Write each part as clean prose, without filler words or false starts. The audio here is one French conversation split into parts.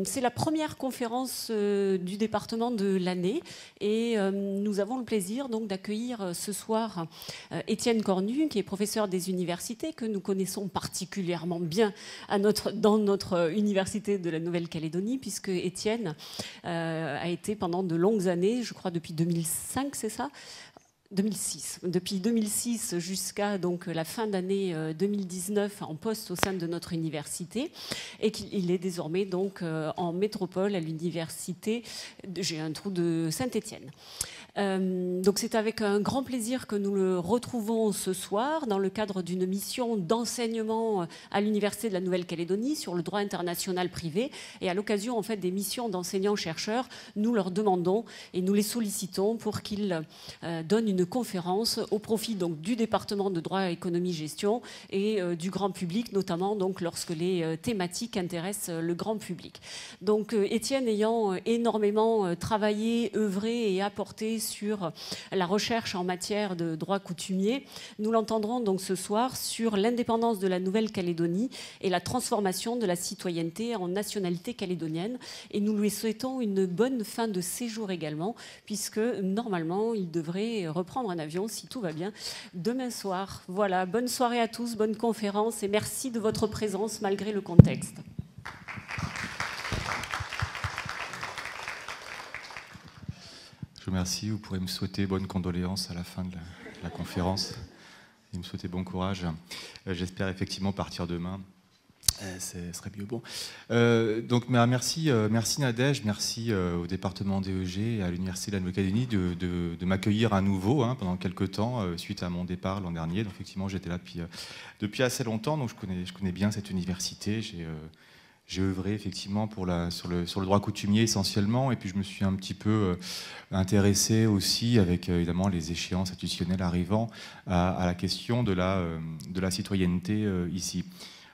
C'est la première conférence du département de l'année et nous avons le plaisir donc d'accueillir ce soir Étienne Cornu, qui est professeur des universités, que nous connaissons particulièrement bien dans notre université de la Nouvelle-Calédonie, puisque Étienne a été pendant de longues années, je crois depuis 2005, c'est ça ? 2006. Depuis 2006 jusqu'à donc la fin d'année 2019 en poste au sein de notre université, et qu'il est désormais donc en métropole à l'université, j'ai un trou de Saint-Étienne. Donc c'est avec un grand plaisir que nous le retrouvons ce soir dans le cadre d'une mission d'enseignement à l'Université de la Nouvelle-Calédonie sur le droit international privé, et à l'occasion en fait des missions d'enseignants-chercheurs, nous leur demandons et nous les sollicitons pour qu'ils donnent une conférence au profit donc du département de droit, économie, gestion et du grand public, notamment donc lorsque les thématiques intéressent le grand public. Donc Étienne ayant énormément travaillé, œuvré et apporté sur la recherche en matière de droit coutumier, nous l'entendrons donc ce soir sur l'indépendance de la Nouvelle-Calédonie et la transformation de la citoyenneté en nationalité calédonienne. Et nous lui souhaitons une bonne fin de séjour également, puisque normalement il devrait reprendre un avion, si tout va bien, demain soir. Voilà, bonne soirée à tous, bonne conférence et merci de votre présence malgré le contexte. Je vous remercie. Vous pourrez me souhaiter bonne condoléance à la fin de la conférence et me souhaiter bon courage. J'espère effectivement partir demain. Ce serait mieux. Bon. Donc, merci Nadège, merci au département DEG et à l'Université de la Nouvelle-Calédonie de m'accueillir à nouveau pendant quelques temps suite à mon départ l'an dernier. Donc, effectivement, j'étais là depuis assez longtemps, donc je connais bien cette université. J'ai œuvré effectivement sur le droit coutumier essentiellement, et puis je me suis un petit peu intéressé aussi, avec évidemment les échéances institutionnelles arrivant, à la question de la citoyenneté ici.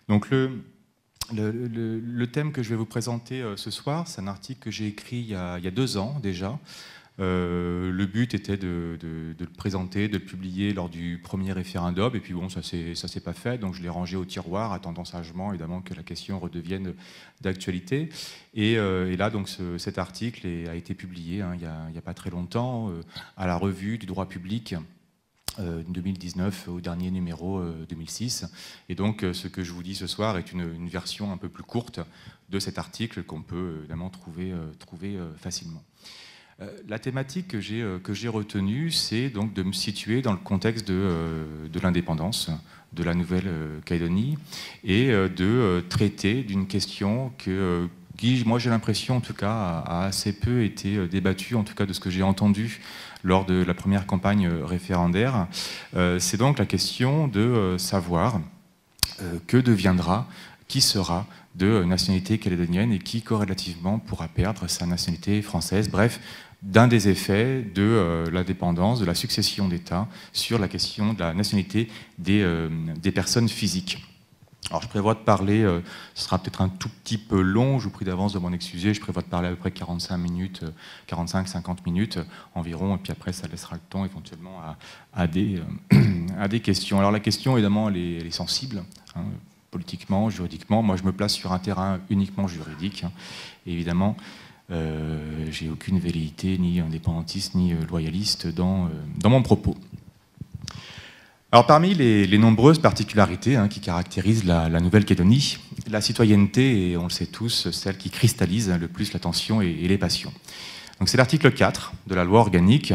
Donc le thème que je vais vous présenter ce soir, c'est un article que j'ai écrit il y a 2 ans déjà. Le but était de le présenter, de le publier lors du premier référendum, et puis bon, ça s'est pas fait, donc je l'ai rangé au tiroir, attendant sagement évidemment que la question redevienne d'actualité. Et là, donc, cet article a été publié il y a pas très longtemps à la revue du droit public 2019 au dernier numéro 2006. Et donc ce que je vous dis ce soir est une version un peu plus courte de cet article qu'on peut évidemment trouver facilement. La thématique que j'ai retenue, c'est donc de me situer dans le contexte de l'indépendance de la Nouvelle-Calédonie et de traiter d'une question qui, moi j'ai l'impression en tout cas, a assez peu été débattue, en tout cas de ce que j'ai entendu lors de la première campagne référendaire. C'est donc la question de savoir que deviendra, qui sera de nationalité calédonienne et qui corrélativement pourra perdre sa nationalité française. Bref, d'un des effets de l'indépendance, de la succession d'États sur la question de la nationalité des personnes physiques. Alors je prévois de parler, ce sera peut-être un tout petit peu long, je vous prie d'avance de m'en excuser, je prévois de parler à peu près 45 minutes, 45-50 minutes environ, et puis après ça laissera le temps éventuellement à des questions. Alors la question évidemment elle est sensible, politiquement, juridiquement. Moi je me place sur un terrain uniquement juridique, et évidemment j'ai aucune velléité ni indépendantiste ni loyaliste dans mon propos. Alors parmi les nombreuses particularités qui caractérisent la Nouvelle-Calédonie, la citoyenneté est, on le sait tous, celle qui cristallise le plus l'attention et les passions. Donc c'est l'article 4 de la loi organique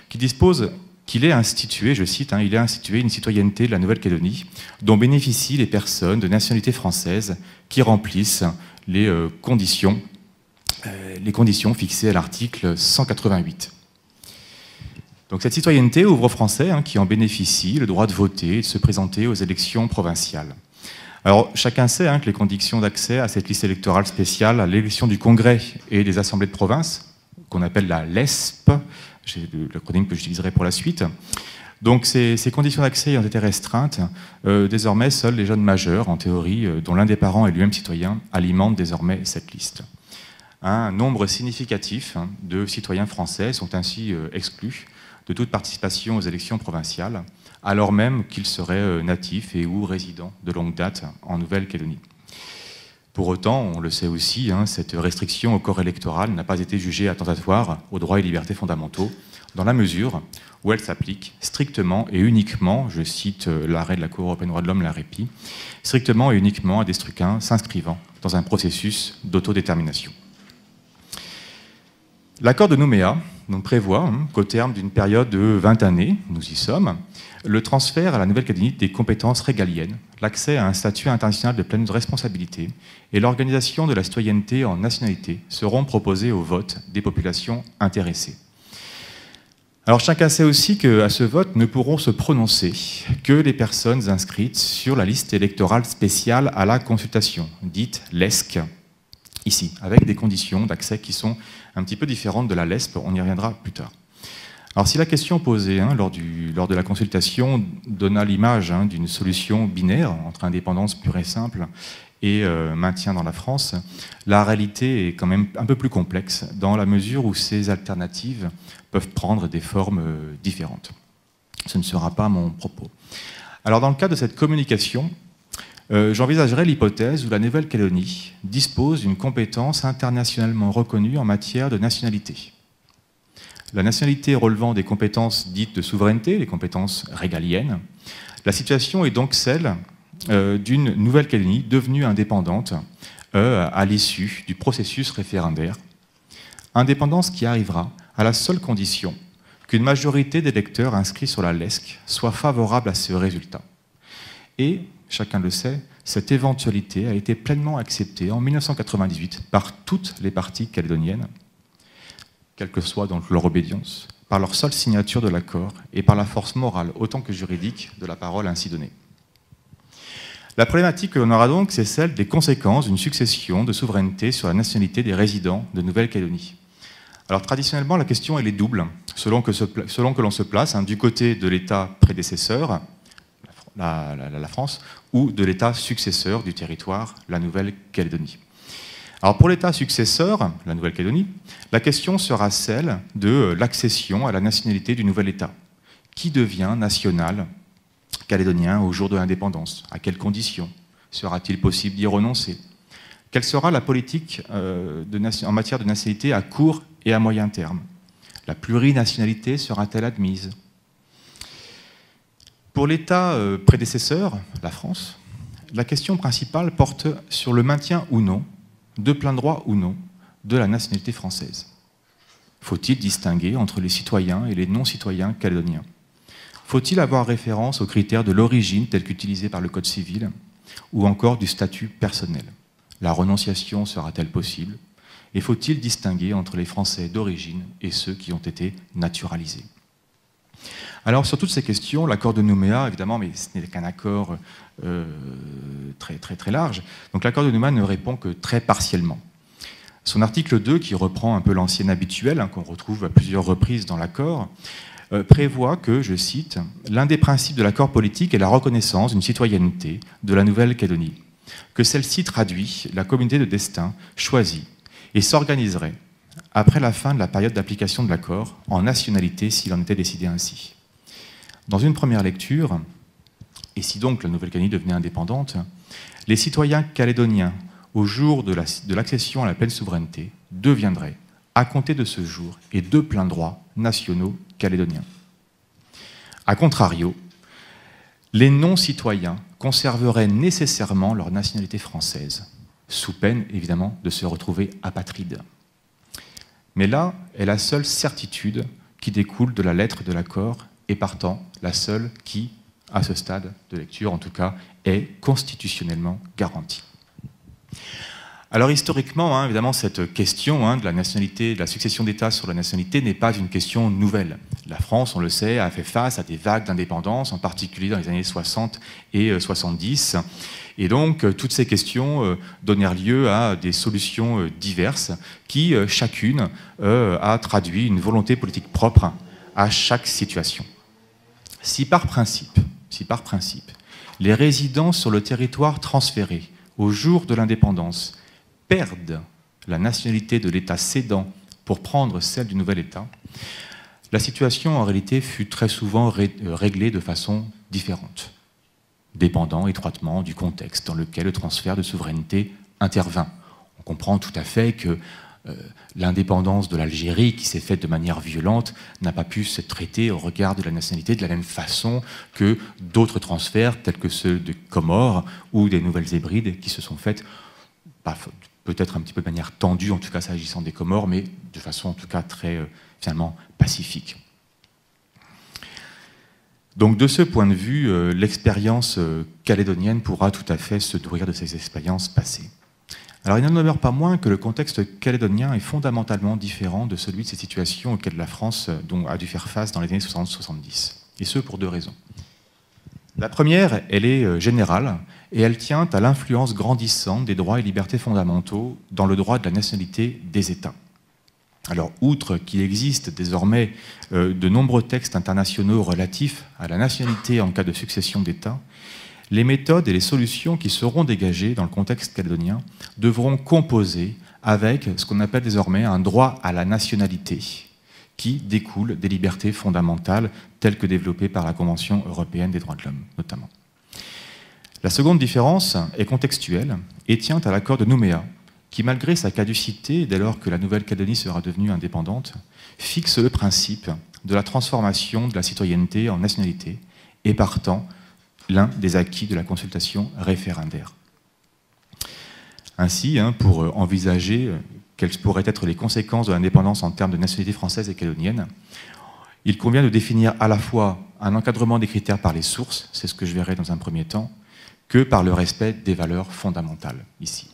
qui dispose qu'il est institué, je cite, il est institué une citoyenneté de la Nouvelle-Calédonie dont bénéficient les personnes de nationalité française qui remplissent les conditions fixées à l'article 188. Donc cette citoyenneté ouvre aux Français qui en bénéficient le droit de voter et de se présenter aux élections provinciales. Alors chacun sait que les conditions d'accès à cette liste électorale spéciale à l'élection du Congrès et des assemblées de province, qu'on appelle la LESP, c'est l'acronyme que j'utiliserai pour la suite. Donc ces conditions d'accès ont été restreintes. Désormais, seuls les jeunes majeurs, en théorie, dont l'un des parents est lui-même citoyen, alimentent désormais cette liste. Un nombre significatif de citoyens français sont ainsi exclus de toute participation aux élections provinciales, alors même qu'ils seraient natifs et ou résidents de longue date en Nouvelle-Calédonie. Pour autant, on le sait aussi, cette restriction au corps électoral n'a pas été jugée attentatoire aux droits et libertés fondamentaux, dans la mesure où elle s'applique strictement et uniquement, je cite l'arrêt de la Cour européenne des droits de l'homme, la REPI, strictement et uniquement à des scrutins s'inscrivant dans un processus d'autodétermination. L'accord de Nouméa donc, prévoit qu'au terme d'une période de 20 années, nous y sommes, le transfert à la Nouvelle-Calédonie des compétences régaliennes, l'accès à un statut international de pleine responsabilité et l'organisation de la citoyenneté en nationalité seront proposés au vote des populations intéressées. Alors chacun sait aussi qu'à ce vote ne pourront se prononcer que les personnes inscrites sur la liste électorale spéciale à la consultation, dite LESC, ici, avec des conditions d'accès qui sont un petit peu différentes de la LESP, on y reviendra plus tard. Alors si la question posée lors de la consultation donna l'image d'une solution binaire entre indépendance pure et simple et maintien dans la France, la réalité est quand même un peu plus complexe dans la mesure où ces alternatives peuvent prendre des formes différentes. Ce ne sera pas mon propos. Alors dans le cadre de cette communication, j'envisagerai l'hypothèse où la Nouvelle-Calédonie dispose d'une compétence internationalement reconnue en matière de nationalité. La nationalité relevant des compétences dites de souveraineté, les compétences régaliennes, la situation est donc celle d'une Nouvelle-Calédonie devenue indépendante à l'issue du processus référendaire. Indépendance qui arrivera à la seule condition qu'une majorité d'électeurs inscrits sur la LESC soit favorable à ce résultat. Et, chacun le sait, cette éventualité a été pleinement acceptée en 1998 par toutes les parties calédoniennes, quelle que soit donc leur obédience, par leur seule signature de l'accord et par la force morale autant que juridique de la parole ainsi donnée. La problématique que l'on aura donc, c'est celle des conséquences d'une succession de souveraineté sur la nationalité des résidents de Nouvelle-Calédonie. Alors traditionnellement, la question elle est double, selon que l'on se place du côté de l'État prédécesseur, la France, ou de l'État successeur du territoire, la Nouvelle-Calédonie. Alors pour l'État successeur, la Nouvelle-Calédonie, la question sera celle de l'accession à la nationalité du nouvel État. Qui devient national calédonien au jour de l'indépendance? À quelles conditions? Sera-t-il possible d'y renoncer? Quelle sera la politique en matière de nationalité à court et à moyen terme? La plurinationalité sera-t-elle admise? Pour l'État prédécesseur, la France, la question principale porte sur le maintien ou non, de plein droit ou non, de la nationalité française. Faut-il distinguer entre les citoyens et les non-citoyens calédoniens? Faut-il avoir référence aux critères de l'origine tels qu'utilisés par le Code civil ou encore du statut personnel? La renonciation sera-t-elle possible? Et faut-il distinguer entre les Français d'origine et ceux qui ont été naturalisés? Alors sur toutes ces questions, l'accord de Nouméa, évidemment, mais ce n'est qu'un accord très large, donc l'accord de Nouméa ne répond que très partiellement. Son article 2, qui reprend un peu l'ancien habituel, qu'on retrouve à plusieurs reprises dans l'accord, prévoit que, je cite, « l'un des principes de l'accord politique est la reconnaissance d'une citoyenneté de la Nouvelle-Calédonie, que celle-ci traduit la communauté de destin choisie et s'organiserait après la fin de la période d'application de l'accord en nationalité s'il en était décidé ainsi. » Dans une première lecture, et si donc la Nouvelle-Calédonie devenait indépendante, les citoyens calédoniens, au jour de l'accession à la pleine souveraineté, deviendraient, à compter de ce jour, et de plein droit, nationaux calédoniens. A contrario, les non-citoyens conserveraient nécessairement leur nationalité française, sous peine, évidemment, de se retrouver apatrides. Mais là est la seule certitude qui découle de la lettre de l'accord et partant la seule qui, à ce stade de lecture en tout cas, est constitutionnellement garantie. Alors historiquement, évidemment, cette question de la nationalité, de la succession d'États sur la nationalité n'est pas une question nouvelle. La France, on le sait, a fait face à des vagues d'indépendance, en particulier dans les années 60 et 70. Et donc, toutes ces questions donnèrent lieu à des solutions diverses qui, chacune, a traduit une volonté politique propre à chaque situation. Si par principe, les résidents sur le territoire transféré au jour de l'indépendance perdent la nationalité de l'État cédant pour prendre celle du nouvel État, la situation en réalité fut très souvent réglée de façon différente, dépendant étroitement du contexte dans lequel le transfert de souveraineté intervint. On comprend tout à fait que l'indépendance de l'Algérie, qui s'est faite de manière violente, n'a pas pu se traiter au regard de la nationalité de la même façon que d'autres transferts, tels que ceux de Comores ou des Nouvelles-Hébrides, qui se sont faits, peut-être un petit peu de manière tendue, en tout cas s'agissant des Comores, mais de façon en tout cas très, finalement, pacifique. Donc de ce point de vue, l'expérience calédonienne pourra tout à fait se nourrir de ces expériences passées. Alors il n'en demeure pas moins que le contexte calédonien est fondamentalement différent de celui de ces situations auxquelles la France a dû faire face dans les années 60-70. Et ce pour deux raisons. La première, elle est générale et elle tient à l'influence grandissante des droits et libertés fondamentaux dans le droit de la nationalité des États. Alors, outre qu'il existe désormais de nombreux textes internationaux relatifs à la nationalité en cas de succession d'États, les méthodes et les solutions qui seront dégagées dans le contexte calédonien devront composer avec ce qu'on appelle désormais un droit à la nationalité, qui découle des libertés fondamentales telles que développées par la Convention européenne des droits de l'homme, notamment. La seconde différence est contextuelle et tient à l'accord de Nouméa, qui, malgré sa caducité, dès lors que la Nouvelle-Calédonie sera devenue indépendante, fixe le principe de la transformation de la citoyenneté en nationalité et, partant, l'un des acquis de la consultation référendaire. Ainsi, pour envisager quelles pourraient être les conséquences de l'indépendance en termes de nationalité française et calédonienne, il convient de définir à la fois un encadrement des critères par les sources, c'est ce que je verrai dans un premier temps, que par le respect des valeurs fondamentales, ici.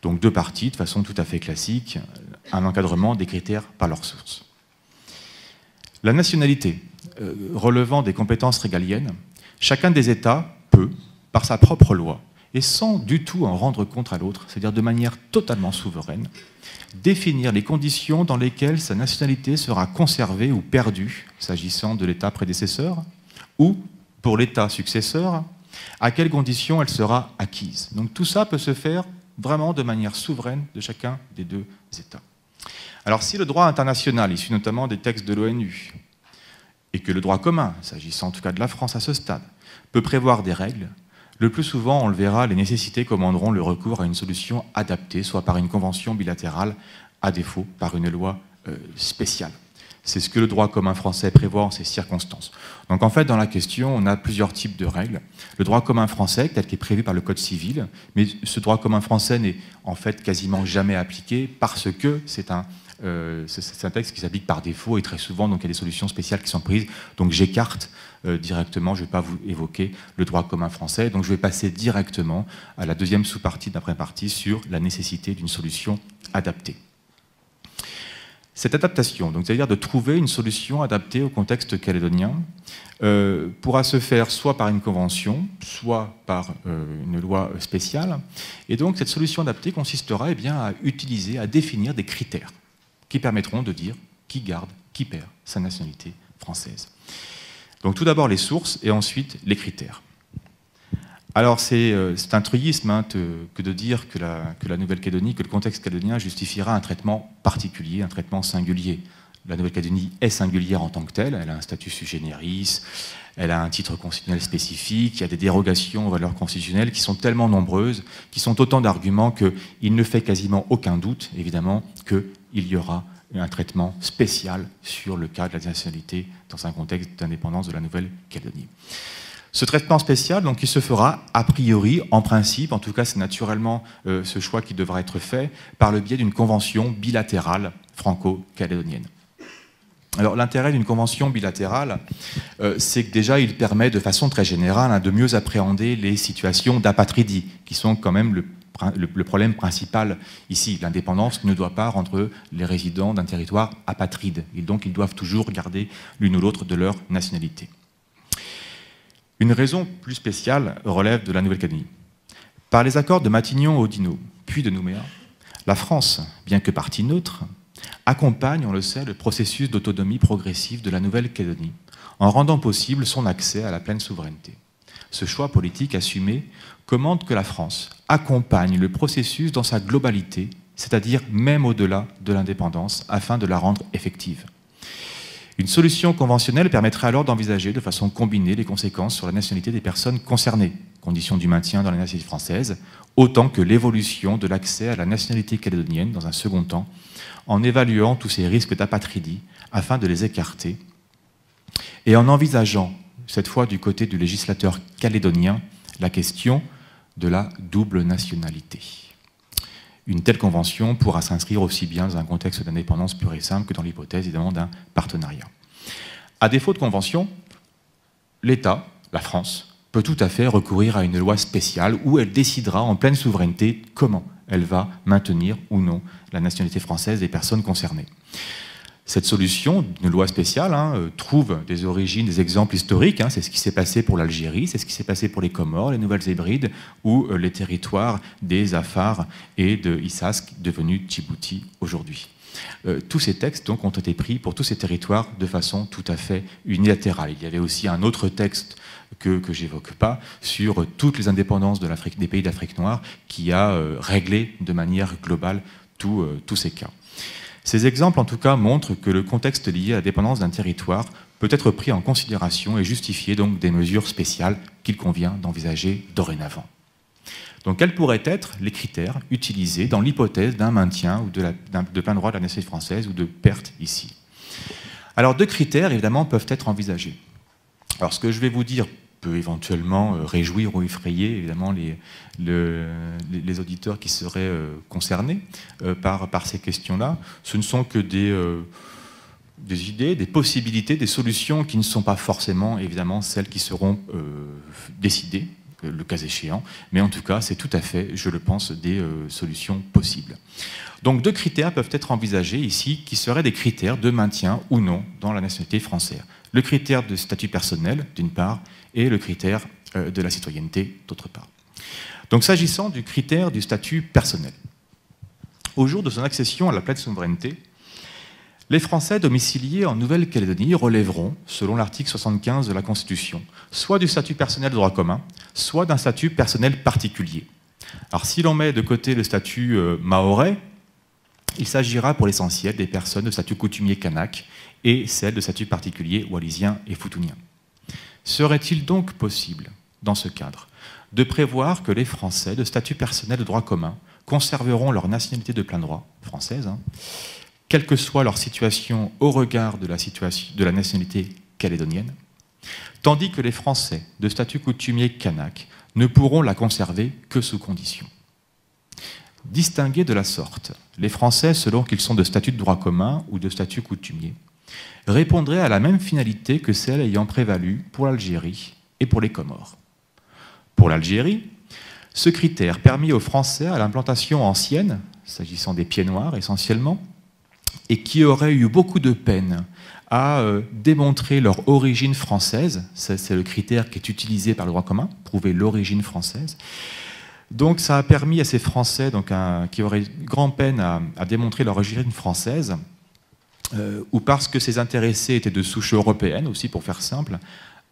Donc deux parties, de façon tout à fait classique, un encadrement des critères par leurs sources. La nationalité, relevant des compétences régaliennes, chacun des États peut, par sa propre loi, et sans du tout en rendre compte à l'autre, c'est-à-dire de manière totalement souveraine, définir les conditions dans lesquelles sa nationalité sera conservée ou perdue, s'agissant de l'État prédécesseur, ou, pour l'État successeur, à quelles conditions elle sera acquise. Donc tout ça peut se faire vraiment de manière souveraine de chacun des deux États. Alors si le droit international, issu notamment des textes de l'ONU, et que le droit commun, s'agissant en tout cas de la France à ce stade, peut prévoir des règles, le plus souvent, on le verra, les nécessités commanderont le recours à une solution adaptée, soit par une convention bilatérale, à défaut par une loi spéciale. C'est ce que le droit commun français prévoit en ces circonstances. Donc en fait, dans la question, on a plusieurs types de règles. Le droit commun français, tel qu'est prévu par le Code civil, mais ce droit commun français n'est en fait quasiment jamais appliqué parce que c'est un texte qui s'applique par défaut et très souvent, donc il y a des solutions spéciales qui sont prises. Donc j'écarte directement, je ne vais pas vous évoquer le droit commun français, donc je vais passer directement à la deuxième sous-partie d'après-partie sur la nécessité d'une solution adaptée. Cette adaptation, donc c'est-à-dire de trouver une solution adaptée au contexte calédonien, pourra se faire soit par une convention, soit par une loi spéciale. Et donc cette solution adaptée consistera à utiliser, à définir des critères qui permettront de dire qui garde, qui perd sa nationalité française. Donc tout d'abord les sources et ensuite les critères. Alors c'est un truisme que de dire que la Nouvelle-Calédonie, que le contexte calédonien justifiera un traitement particulier, un traitement singulier. La Nouvelle-Calédonie est singulière en tant que telle, elle a un statut sui generis, elle a un titre constitutionnel spécifique, il y a des dérogations aux valeurs constitutionnelles qui sont tellement nombreuses, qui sont autant d'arguments qu'il ne fait quasiment aucun doute, évidemment, qu'il y aura un traitement spécial sur le cas de la nationalité dans un contexte d'indépendance de la Nouvelle-Calédonie. Ce traitement spécial, donc, il se fera a priori, en principe, en tout cas c'est naturellement ce choix qui devra être fait, par le biais d'une convention bilatérale franco-calédonienne. Alors l'intérêt d'une convention bilatérale, c'est que déjà il permet de façon très générale de mieux appréhender les situations d'apatridie, qui sont quand même le problème principal ici. L'indépendance ne doit pas rendre les résidents d'un territoire apatrides. Donc ils doivent toujours garder l'une ou l'autre de leur nationalité. Une raison plus spéciale relève de la Nouvelle-Calédonie. Par les accords de Matignon-Oudinot, puis de Nouméa, la France, bien que partie neutre, accompagne, on le sait, le processus d'autonomie progressive de la Nouvelle-Calédonie, en rendant possible son accès à la pleine souveraineté. Ce choix politique assumé commande que la France accompagne le processus dans sa globalité, c'est-à-dire même au-delà de l'indépendance, afin de la rendre effective. Une solution conventionnelle permettrait alors d'envisager de façon combinée les conséquences sur la nationalité des personnes concernées, conditions du maintien dans la nationalité française, autant que l'évolution de l'accès à la nationalité calédonienne dans un second temps, en évaluant tous ces risques d'apatridie afin de les écarter, et en envisageant, cette fois du côté du législateur calédonien, la question de la double nationalité. Une telle convention pourra s'inscrire aussi bien dans un contexte d'indépendance pure et simple que dans l'hypothèse, évidemment, d'un partenariat. À défaut de convention, l'État, la France, peut tout à fait recourir à une loi spéciale où elle décidera en pleine souveraineté comment elle va maintenir ou non la nationalité française des personnes concernées. Cette solution, une loi spéciale, trouve des origines, des exemples historiques. C'est ce qui s'est passé pour l'Algérie, c'est ce qui s'est passé pour les Comores, les Nouvelles-Hébrides, ou les territoires des Afars et de Issask, devenus Djibouti aujourd'hui. Tous ces textes donc, ont été pris pour tous ces territoires de façon tout à fait unilatérale. Il y avait aussi un autre texte que je n'évoque pas sur toutes les indépendances des pays d'Afrique noire qui a réglé de manière globale tous ces cas. Ces exemples, en tout cas, montrent que le contexte lié à la dépendance d'un territoire peut être pris en considération et justifier donc des mesures spéciales qu'il convient d'envisager dorénavant. Donc, quels pourraient être les critères utilisés dans l'hypothèse d'un maintien ou de plein droit de la nationalité française ou de perte ici? Alors, deux critères, évidemment, peuvent être envisagés. Alors, ce que je vais vous dire peut éventuellement réjouir ou effrayer, évidemment, les auditeurs qui seraient concernés par ces questions-là. Ce ne sont que des idées, des possibilités, des solutions qui ne sont pas forcément, évidemment, celles qui seront décidées, le cas échéant, mais en tout cas, c'est tout à fait, je le pense, des solutions possibles. Donc, deux critères peuvent être envisagés ici, qui seraient des critères de maintien ou non dans la nationalité française. Le critère de statut personnel, d'une part, et le critère de la citoyenneté, d'autre part. Donc, s'agissant du critère du statut personnel, au jour de son accession à la pleine souveraineté, les Français domiciliés en Nouvelle-Calédonie relèveront, selon l'article 75 de la Constitution, soit du statut personnel de droit commun, soit d'un statut personnel particulier. Alors, si l'on met de côté le statut mahorais, il s'agira pour l'essentiel des personnes de statut coutumier kanak et celles de statut particulier wallisien et foutounien. Serait-il donc possible, dans ce cadre, de prévoir que les Français de statut personnel de droit commun conserveront leur nationalité de plein droit française, quelle que soit leur situation au regard de la nationalité calédonienne, tandis que les Français de statut coutumier kanak ne pourront la conserver que sous condition. Distingués de la sorte, les Français, selon qu'ils sont de statut de droit commun ou de statut coutumier, répondraient à la même finalité que celle ayant prévalu pour l'Algérie et pour les Comores. Pour l'Algérie, ce critère permit aux Français à l'implantation ancienne, s'agissant des pieds noirs essentiellement, et qui auraient eu beaucoup de peine à démontrer leur origine française, c'est le critère qui est utilisé par le droit commun, prouver l'origine française. Donc ça a permis à ces Français qui auraient grand peine à démontrer leur origine française, ou parce que ces intéressés étaient de souche européenne, aussi pour faire simple,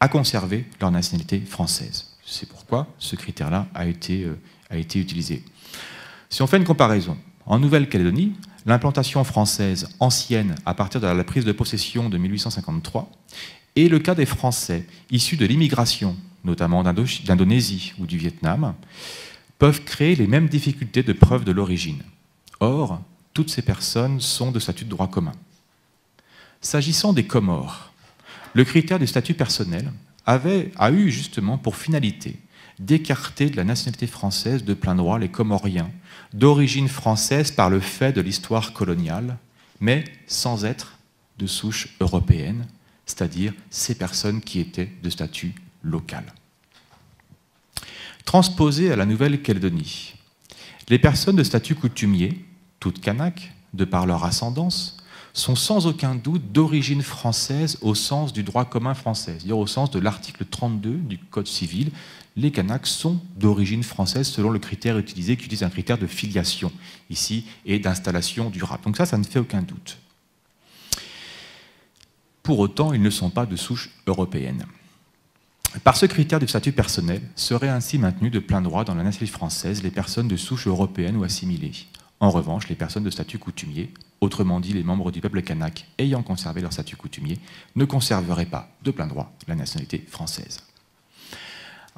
à conserver leur nationalité française. C'est pourquoi ce critère-là a été utilisé. Si on fait une comparaison, en Nouvelle-Calédonie, l'implantation française ancienne à partir de la prise de possession de 1853 et le cas des Français issus de l'immigration, notamment d'Indonésie ou du Vietnam, peuvent créer les mêmes difficultés de preuve de l'origine. Or, toutes ces personnes sont de statut de droit commun. S'agissant des Comores, le critère du statut personnel a eu justement pour finalité d'écarter de la nationalité française de plein droit les Comoriens, d'origine française par le fait de l'histoire coloniale, mais sans être de souche européenne, c'est-à-dire ces personnes qui étaient de statut local. Transposées à la Nouvelle-Calédonie, les personnes de statut coutumier, toutes kanak, de par leur ascendance, sont sans aucun doute d'origine française au sens du droit commun français, c'est-à-dire au sens de l'article 32 du Code civil. Les Kanaks sont d'origine française selon le critère utilisé, qui utilise un critère de filiation ici et d'installation durable. Donc ça ne fait aucun doute. Pour autant, ils ne sont pas de souche européenne. Par ce critère du statut personnel, seraient ainsi maintenues de plein droit dans la nationalité française les personnes de souche européenne ou assimilées. En revanche, les personnes de statut coutumier, autrement dit les membres du peuple kanak ayant conservé leur statut coutumier, ne conserveraient pas de plein droit la nationalité française.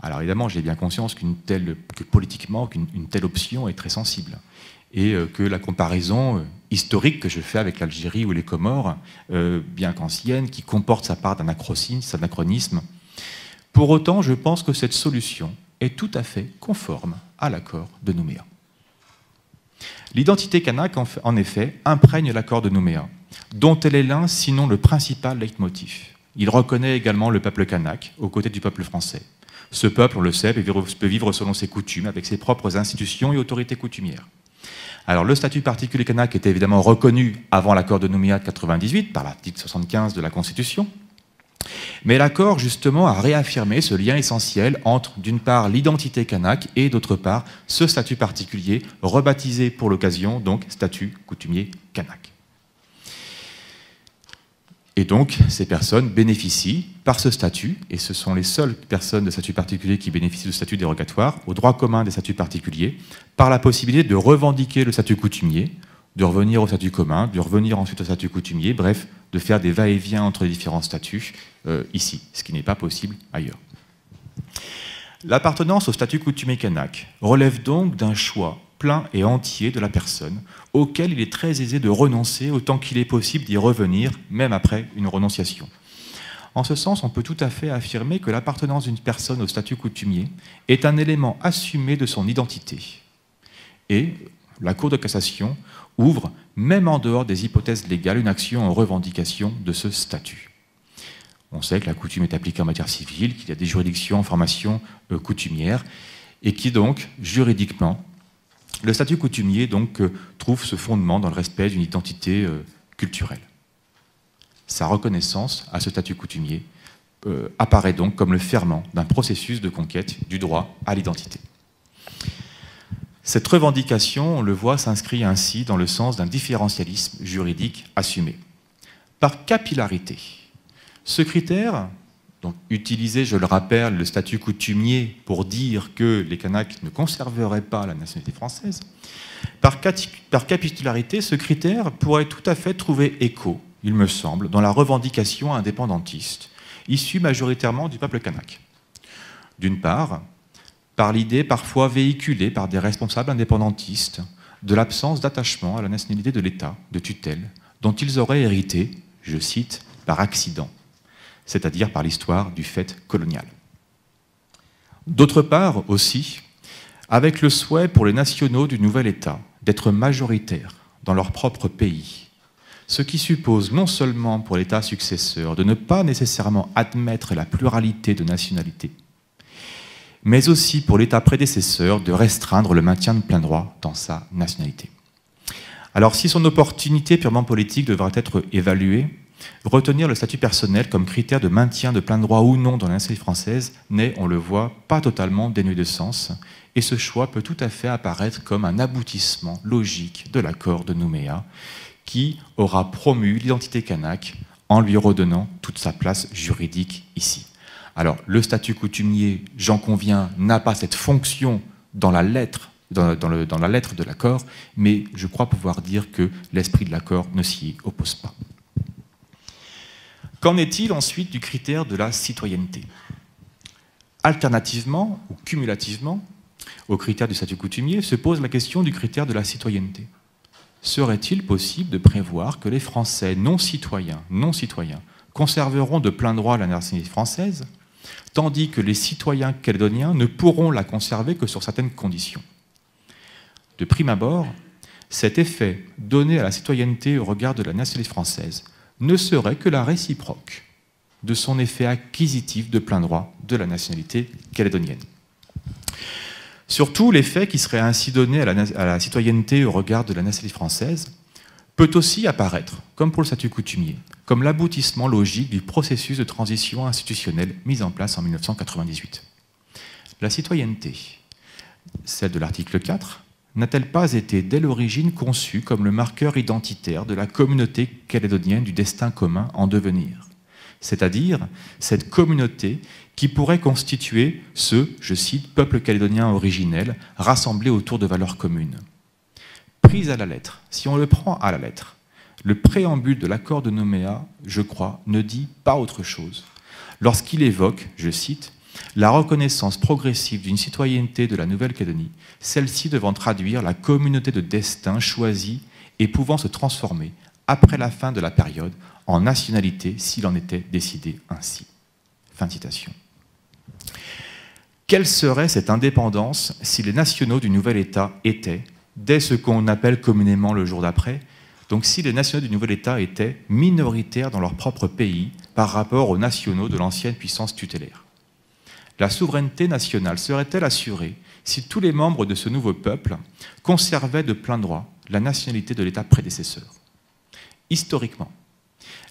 Alors évidemment, j'ai bien conscience que politiquement, qu'une telle option est très sensible, et que la comparaison historique que je fais avec l'Algérie ou les Comores, bien qu'ancienne, qui comporte sa part d'anachronisme, pour autant, je pense que cette solution est tout à fait conforme à l'accord de Nouméa. L'identité kanak, en effet, imprègne l'accord de Nouméa, dont elle est l'un, sinon le principal leitmotiv. Il reconnaît également le peuple kanak aux côtés du peuple français. Ce peuple, on le sait, peut vivre selon ses coutumes, avec ses propres institutions et autorités coutumières. Alors, le statut particulier kanak était évidemment reconnu avant l'accord de Nouméa de 1998 par l'article 75 de la Constitution. Mais l'accord, justement, a réaffirmé ce lien essentiel entre, d'une part, l'identité kanak et, d'autre part, ce statut particulier, rebaptisé pour l'occasion, donc, statut coutumier kanak. Et donc, ces personnes bénéficient, par ce statut, et ce sont les seules personnes de statut particulier qui bénéficient du statut dérogatoire, au droit commun des statuts particuliers, par la possibilité de revendiquer le statut coutumier, de revenir au statut commun, de revenir ensuite au statut coutumier, bref, de faire des va-et-vient entre les différents statuts ici, ce qui n'est pas possible ailleurs. L'appartenance au statut coutumier kanak relève donc d'un choix plein et entier de la personne, auquel il est très aisé de renoncer autant qu'il est possible d'y revenir, même après une renonciation. En ce sens, on peut tout à fait affirmer que l'appartenance d'une personne au statut coutumier est un élément assumé de son identité. Et la Cour de cassation ouvre, même en dehors des hypothèses légales, une action en revendication de ce statut. On sait que la coutume est appliquée en matière civile, qu'il y a des juridictions en formation coutumière, et qui donc, juridiquement, le statut coutumier donc, trouve ce fondement dans le respect d'une identité culturelle. Sa reconnaissance à ce statut coutumier apparaît donc comme le ferment d'un processus de conquête du droit à l'identité. Cette revendication, on le voit, s'inscrit ainsi dans le sens d'un différentialisme juridique assumé. Par capillarité, ce critère, donc utilisé, je le rappelle, le statut coutumier pour dire que les Kanaks ne conserveraient pas la nationalité française, par capillarité, ce critère pourrait tout à fait trouver écho, il me semble, dans la revendication indépendantiste, issue majoritairement du peuple kanak. D'une part, par l'idée parfois véhiculée par des responsables indépendantistes de l'absence d'attachement à la nationalité de l'État, de tutelle, dont ils auraient hérité, je cite, par accident, c'est-à-dire par l'histoire du fait colonial. D'autre part aussi, avec le souhait pour les nationaux du nouvel État d'être majoritaires dans leur propre pays, ce qui suppose non seulement pour l'État successeur de ne pas nécessairement admettre la pluralité de nationalités, mais aussi pour l'État prédécesseur de restreindre le maintien de plein droit dans sa nationalité. Alors si son opportunité purement politique devra être évaluée, retenir le statut personnel comme critère de maintien de plein droit ou non dans la nationalité française n'est, on le voit, pas totalement dénué de sens, et ce choix peut tout à fait apparaître comme un aboutissement logique de l'accord de Nouméa, qui aura promu l'identité kanak en lui redonnant toute sa place juridique ici. Alors, le statut coutumier, j'en conviens, n'a pas cette fonction dans la lettre, dans la lettre de l'accord, mais je crois pouvoir dire que l'esprit de l'accord ne s'y oppose pas. Qu'en est-il ensuite du critère de la citoyenneté? Alternativement ou cumulativement au critère du statut coutumier se pose la question du critère de la citoyenneté. Serait-il possible de prévoir que les Français non citoyens conserveront de plein droit la nationalité française, tandis que les citoyens calédoniens ne pourront la conserver que sur certaines conditions? De prime abord, cet effet donné à la citoyenneté au regard de la nationalité française ne serait que la réciproque de son effet acquisitif de plein droit de la nationalité calédonienne. Surtout, l'effet qui serait ainsi donné à la citoyenneté au regard de la nationalité française peut aussi apparaître, comme pour le statut coutumier, comme l'aboutissement logique du processus de transition institutionnelle mis en place en 1998. La citoyenneté, celle de l'article 4, n'a-t-elle pas été dès l'origine conçue comme le marqueur identitaire de la communauté calédonienne du destin commun en devenir, c'est-à-dire cette communauté qui pourrait constituer ce, je cite, peuple calédonien originel rassemblé autour de valeurs communes? Prise à la lettre, si on le prend à la lettre, le préambule de l'accord de Nouméa, je crois, ne dit pas autre chose lorsqu'il évoque, je cite, la reconnaissance progressive d'une citoyenneté de la Nouvelle-Calédonie, celle-ci devant traduire la communauté de destin choisie et pouvant se transformer, après la fin de la période, en nationalité s'il en était décidé ainsi. » Fin de citation. Quelle serait cette indépendance si les nationaux du nouvel État étaient, dès ce qu'on appelle communément le jour d'après, donc si les nationaux du nouvel État étaient minoritaires dans leur propre pays par rapport aux nationaux de l'ancienne puissance tutélaire? La souveraineté nationale serait-elle assurée si tous les membres de ce nouveau peuple conservaient de plein droit la nationalité de l'État prédécesseur? Historiquement,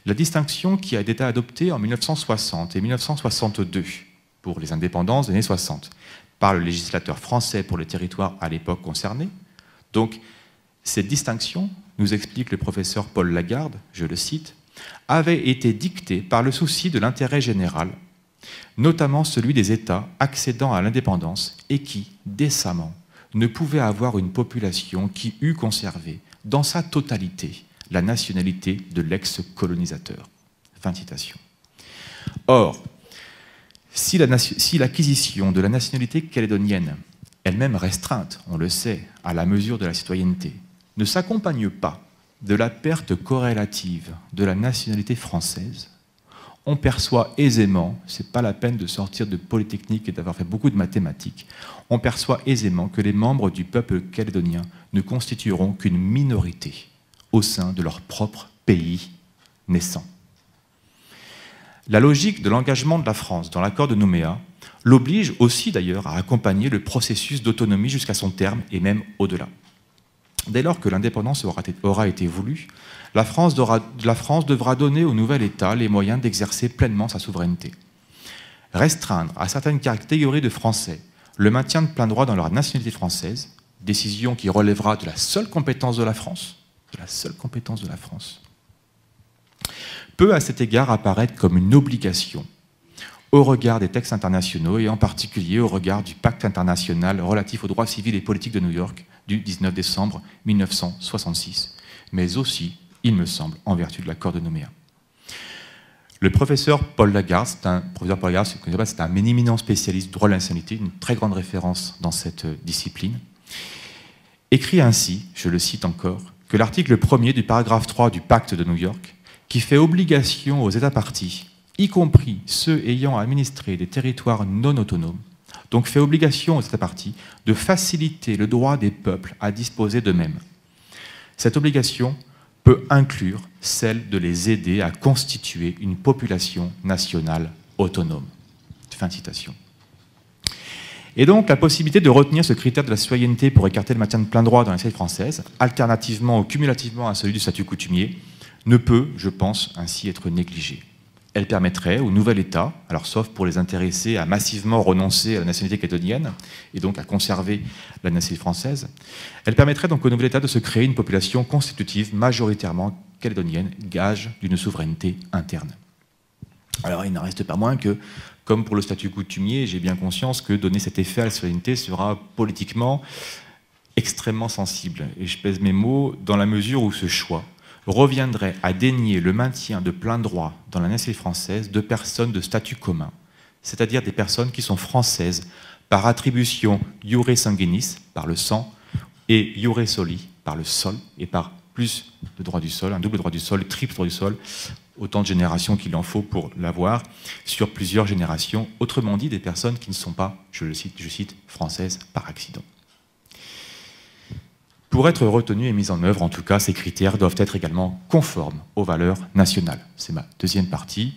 la distinction qui a été adoptée en 1960 et 1962 pour les indépendances des années 60 par le législateur français pour les territoires à l'époque concernés, donc cette distinction, nous explique le professeur Paul Lagarde, je le cite, avait été dictée par le souci de l'intérêt général, notamment celui des États accédant à l'indépendance et qui, décemment, ne pouvaient avoir une population qui eût conservé, dans sa totalité, la nationalité de l'ex-colonisateur. Fin de citation. Or, si l'acquisition de la nationalité calédonienne, elle-même restreinte, on le sait, à la mesure de la citoyenneté, ne s'accompagne pas de la perte corrélative de la nationalité française, on perçoit aisément, ce n'est pas la peine de sortir de Polytechnique et d'avoir fait beaucoup de mathématiques, on perçoit aisément que les membres du peuple calédonien ne constitueront qu'une minorité au sein de leur propre pays naissant. La logique de l'engagement de la France dans l'accord de Nouméa l'oblige aussi d'ailleurs à accompagner le processus d'autonomie jusqu'à son terme et même au-delà. Dès lors que l'indépendance aura été voulue, la France devra donner au nouvel État les moyens d'exercer pleinement sa souveraineté. Restreindre à certaines catégories de Français le maintien de plein droit dans leur nationalité française, décision qui relèvera de la seule compétence de la France, peut à cet égard apparaître comme une obligation au regard des textes internationaux et en particulier au regard du pacte international relatif aux droits civils et politiques de New York du 19 décembre 1966, mais aussi, il me semble, en vertu de l'accord de Nouméa. Le professeur Paul Lagarde, c'est un éminent spécialiste du droit de la nationalité, une très grande référence dans cette discipline, écrit ainsi, je le cite encore, que l'article 1er du paragraphe 3 du pacte de New York, qui fait obligation aux États parties, y compris ceux ayant administré des territoires non autonomes, donc fait obligation aux États parties de faciliter le droit des peuples à disposer d'eux-mêmes. Cette obligation peut inclure celle de les aider à constituer une population nationale autonome. Fin de citation. Et donc, la possibilité de retenir ce critère de la citoyenneté pour écarter le maintien de plein droit dans la nationalité française, alternativement ou cumulativement à celui du statut coutumier, ne peut, je pense, ainsi être négligée. Elle permettrait au nouvel État, alors sauf pour les intéressés à massivement renoncer à la nationalité calédonienne et donc à conserver la nationalité française, elle permettrait donc au nouvel État de se créer une population constitutive majoritairement calédonienne, gage d'une souveraineté interne. Alors il n'en reste pas moins que, comme pour le statut coutumier, j'ai bien conscience que donner cet effet à la citoyenneté sera politiquement extrêmement sensible. Et je pèse mes mots dans la mesure où ce choix reviendrait à dénier le maintien de plein droit dans la nationalité française de personnes de statut commun, c'est-à-dire des personnes qui sont françaises par attribution iure sanguinis, par le sang, et iure soli, par le sol, et par plus de droit du sol, un double droit du sol, triple droit du sol, autant de générations qu'il en faut pour l'avoir, sur plusieurs générations, autrement dit des personnes qui ne sont pas, je cite, françaises par accident. Pour être retenus et mis en œuvre, en tout cas, ces critères doivent être également conformes aux valeurs nationales. C'est ma deuxième partie.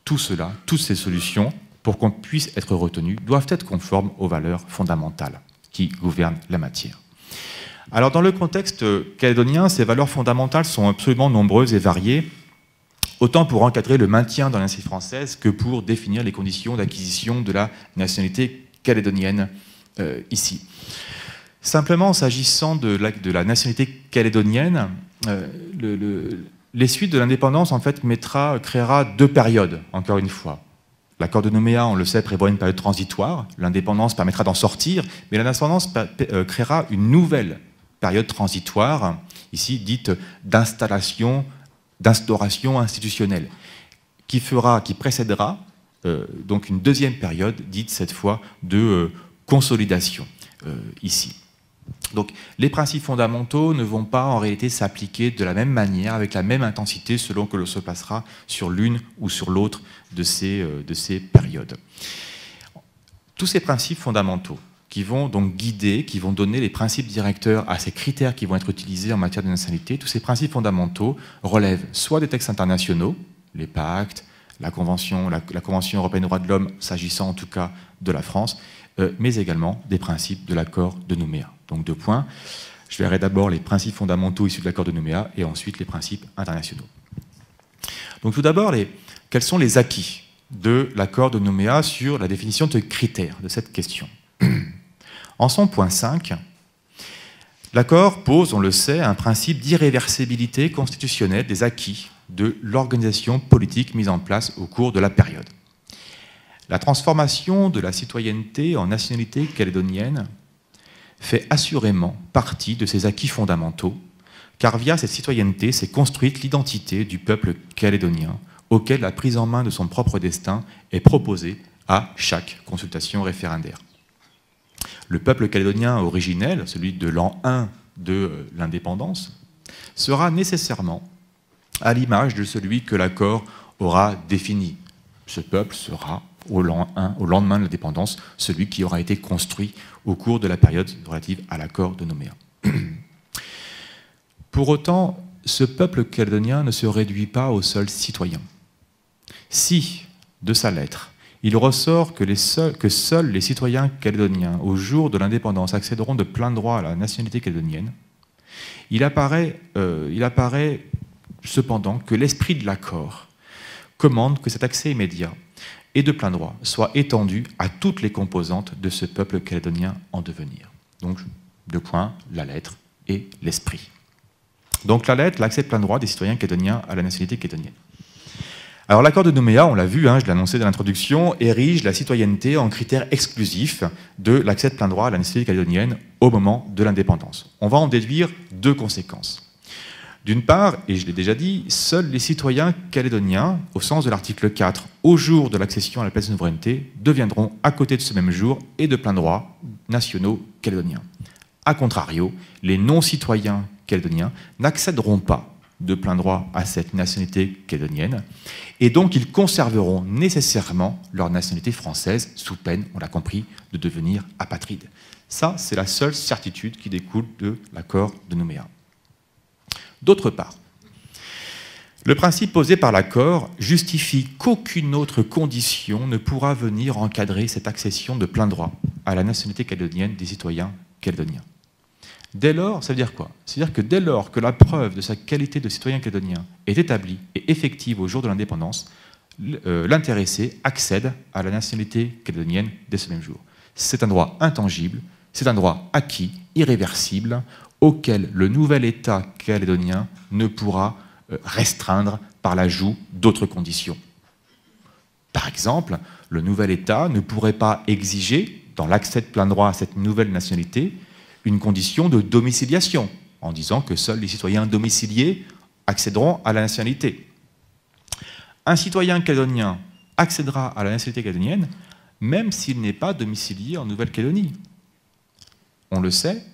Tout cela, toutes ces solutions, pour qu'on puisse être retenus, doivent être conformes aux valeurs fondamentales qui gouvernent la matière. Alors, dans le contexte calédonien, ces valeurs fondamentales sont absolument nombreuses et variées, autant pour encadrer le maintien dans la nationalité française que pour définir les conditions d'acquisition de la nationalité calédonienne ici. Simplement, s'agissant de la nationalité calédonienne, les suites de l'indépendance en fait, créera deux périodes, encore une fois. L'accord de Nouméa, on le sait, prévoit une période transitoire. L'indépendance permettra d'en sortir, mais l'indépendance créera une nouvelle période transitoire, ici dite d'instauration institutionnelle, qui précédera donc une deuxième période dite cette fois de consolidation ici. Donc les principes fondamentaux ne vont pas en réalité s'appliquer de la même manière, avec la même intensité, selon que l'on se placera sur l'une ou sur l'autre de ces périodes. Tous ces principes fondamentaux qui vont donc guider, qui vont donner les principes directeurs à ces critères qui vont être utilisés en matière de nationalité, tous ces principes fondamentaux relèvent soit des textes internationaux, les pactes, la Convention européenne des droits de l'homme, s'agissant en tout cas de la France, mais également des principes de l'accord de Nouméa. Donc 2 points. Je verrai d'abord les principes fondamentaux issus de l'accord de Nouméa et ensuite les principes internationaux. Donc tout d'abord, quels sont les acquis de l'accord de Nouméa sur la définition de critères de cette question? En son point 5, l'accord pose, on le sait, un principe d'irréversibilité constitutionnelle des acquis de l'organisation politique mise en place au cours de la période. La transformation de la citoyenneté en nationalité calédonienne fait assurément partie de ces acquis fondamentaux, car via cette citoyenneté s'est construite l'identité du peuple calédonien, auquel la prise en main de son propre destin est proposée à chaque consultation référendaire. Le peuple calédonien originel, celui de l'an 1 de l'indépendance, sera nécessairement à l'image de celui que l'accord aura défini. Ce peuple sera, au lendemain de l'indépendance, celui qui aura été construit au cours de la période relative à l'accord de Nouméa. Pour autant, ce peuple calédonien ne se réduit pas aux seuls citoyens. Si, de sa lettre, il ressort que seuls les citoyens calédoniens, au jour de l'indépendance, accéderont de plein droit à la nationalité calédonienne, il apparaît cependant que l'esprit de l'accord commande que cet accès immédiat et de plein droit soit étendu à toutes les composantes de ce peuple calédonien en devenir. Donc, 2 points, la lettre et l'esprit. Donc la lettre, l'accès de plein droit des citoyens calédoniens à la nationalité calédonienne. Alors l'accord de Nouméa, on l'a vu, je l'ai annoncé dans l'introduction, érige la citoyenneté en critère exclusif de l'accès de plein droit à la nationalité calédonienne au moment de l'indépendance. On va en déduire 2 conséquences. D'une part, et je l'ai déjà dit, seuls les citoyens calédoniens, au sens de l'article 4, au jour de l'accession à la pleine souveraineté, deviendront, à côté de ce même jour, et de plein droit, nationaux calédoniens. A contrario, les non-citoyens calédoniens n'accéderont pas de plein droit à cette nationalité calédonienne, et donc ils conserveront nécessairement leur nationalité française, sous peine, on l'a compris, de devenir apatrides. Ça, c'est la seule certitude qui découle de l'accord de Nouméa. D'autre part, le principe posé par l'accord justifie qu'aucune autre condition ne pourra venir encadrer cette accession de plein droit à la nationalité calédonienne des citoyens calédoniens. Dès lors, ça veut dire quoi? C'est-à-dire que dès lors que la preuve de sa qualité de citoyen calédonien est établie et effective au jour de l'indépendance, l'intéressé accède à la nationalité calédonienne dès ce même jour. C'est un droit intangible, c'est un droit acquis, irréversible, auquel le nouvel État calédonien ne pourra restreindre par l'ajout d'autres conditions. Par exemple, le nouvel État ne pourrait pas exiger, dans l'accès de plein droit à cette nouvelle nationalité, une condition de domiciliation, en disant que seuls les citoyens domiciliés accéderont à la nationalité. Un citoyen calédonien accédera à la nationalité calédonienne, même s'il n'est pas domicilié en Nouvelle-Calédonie. On le sait,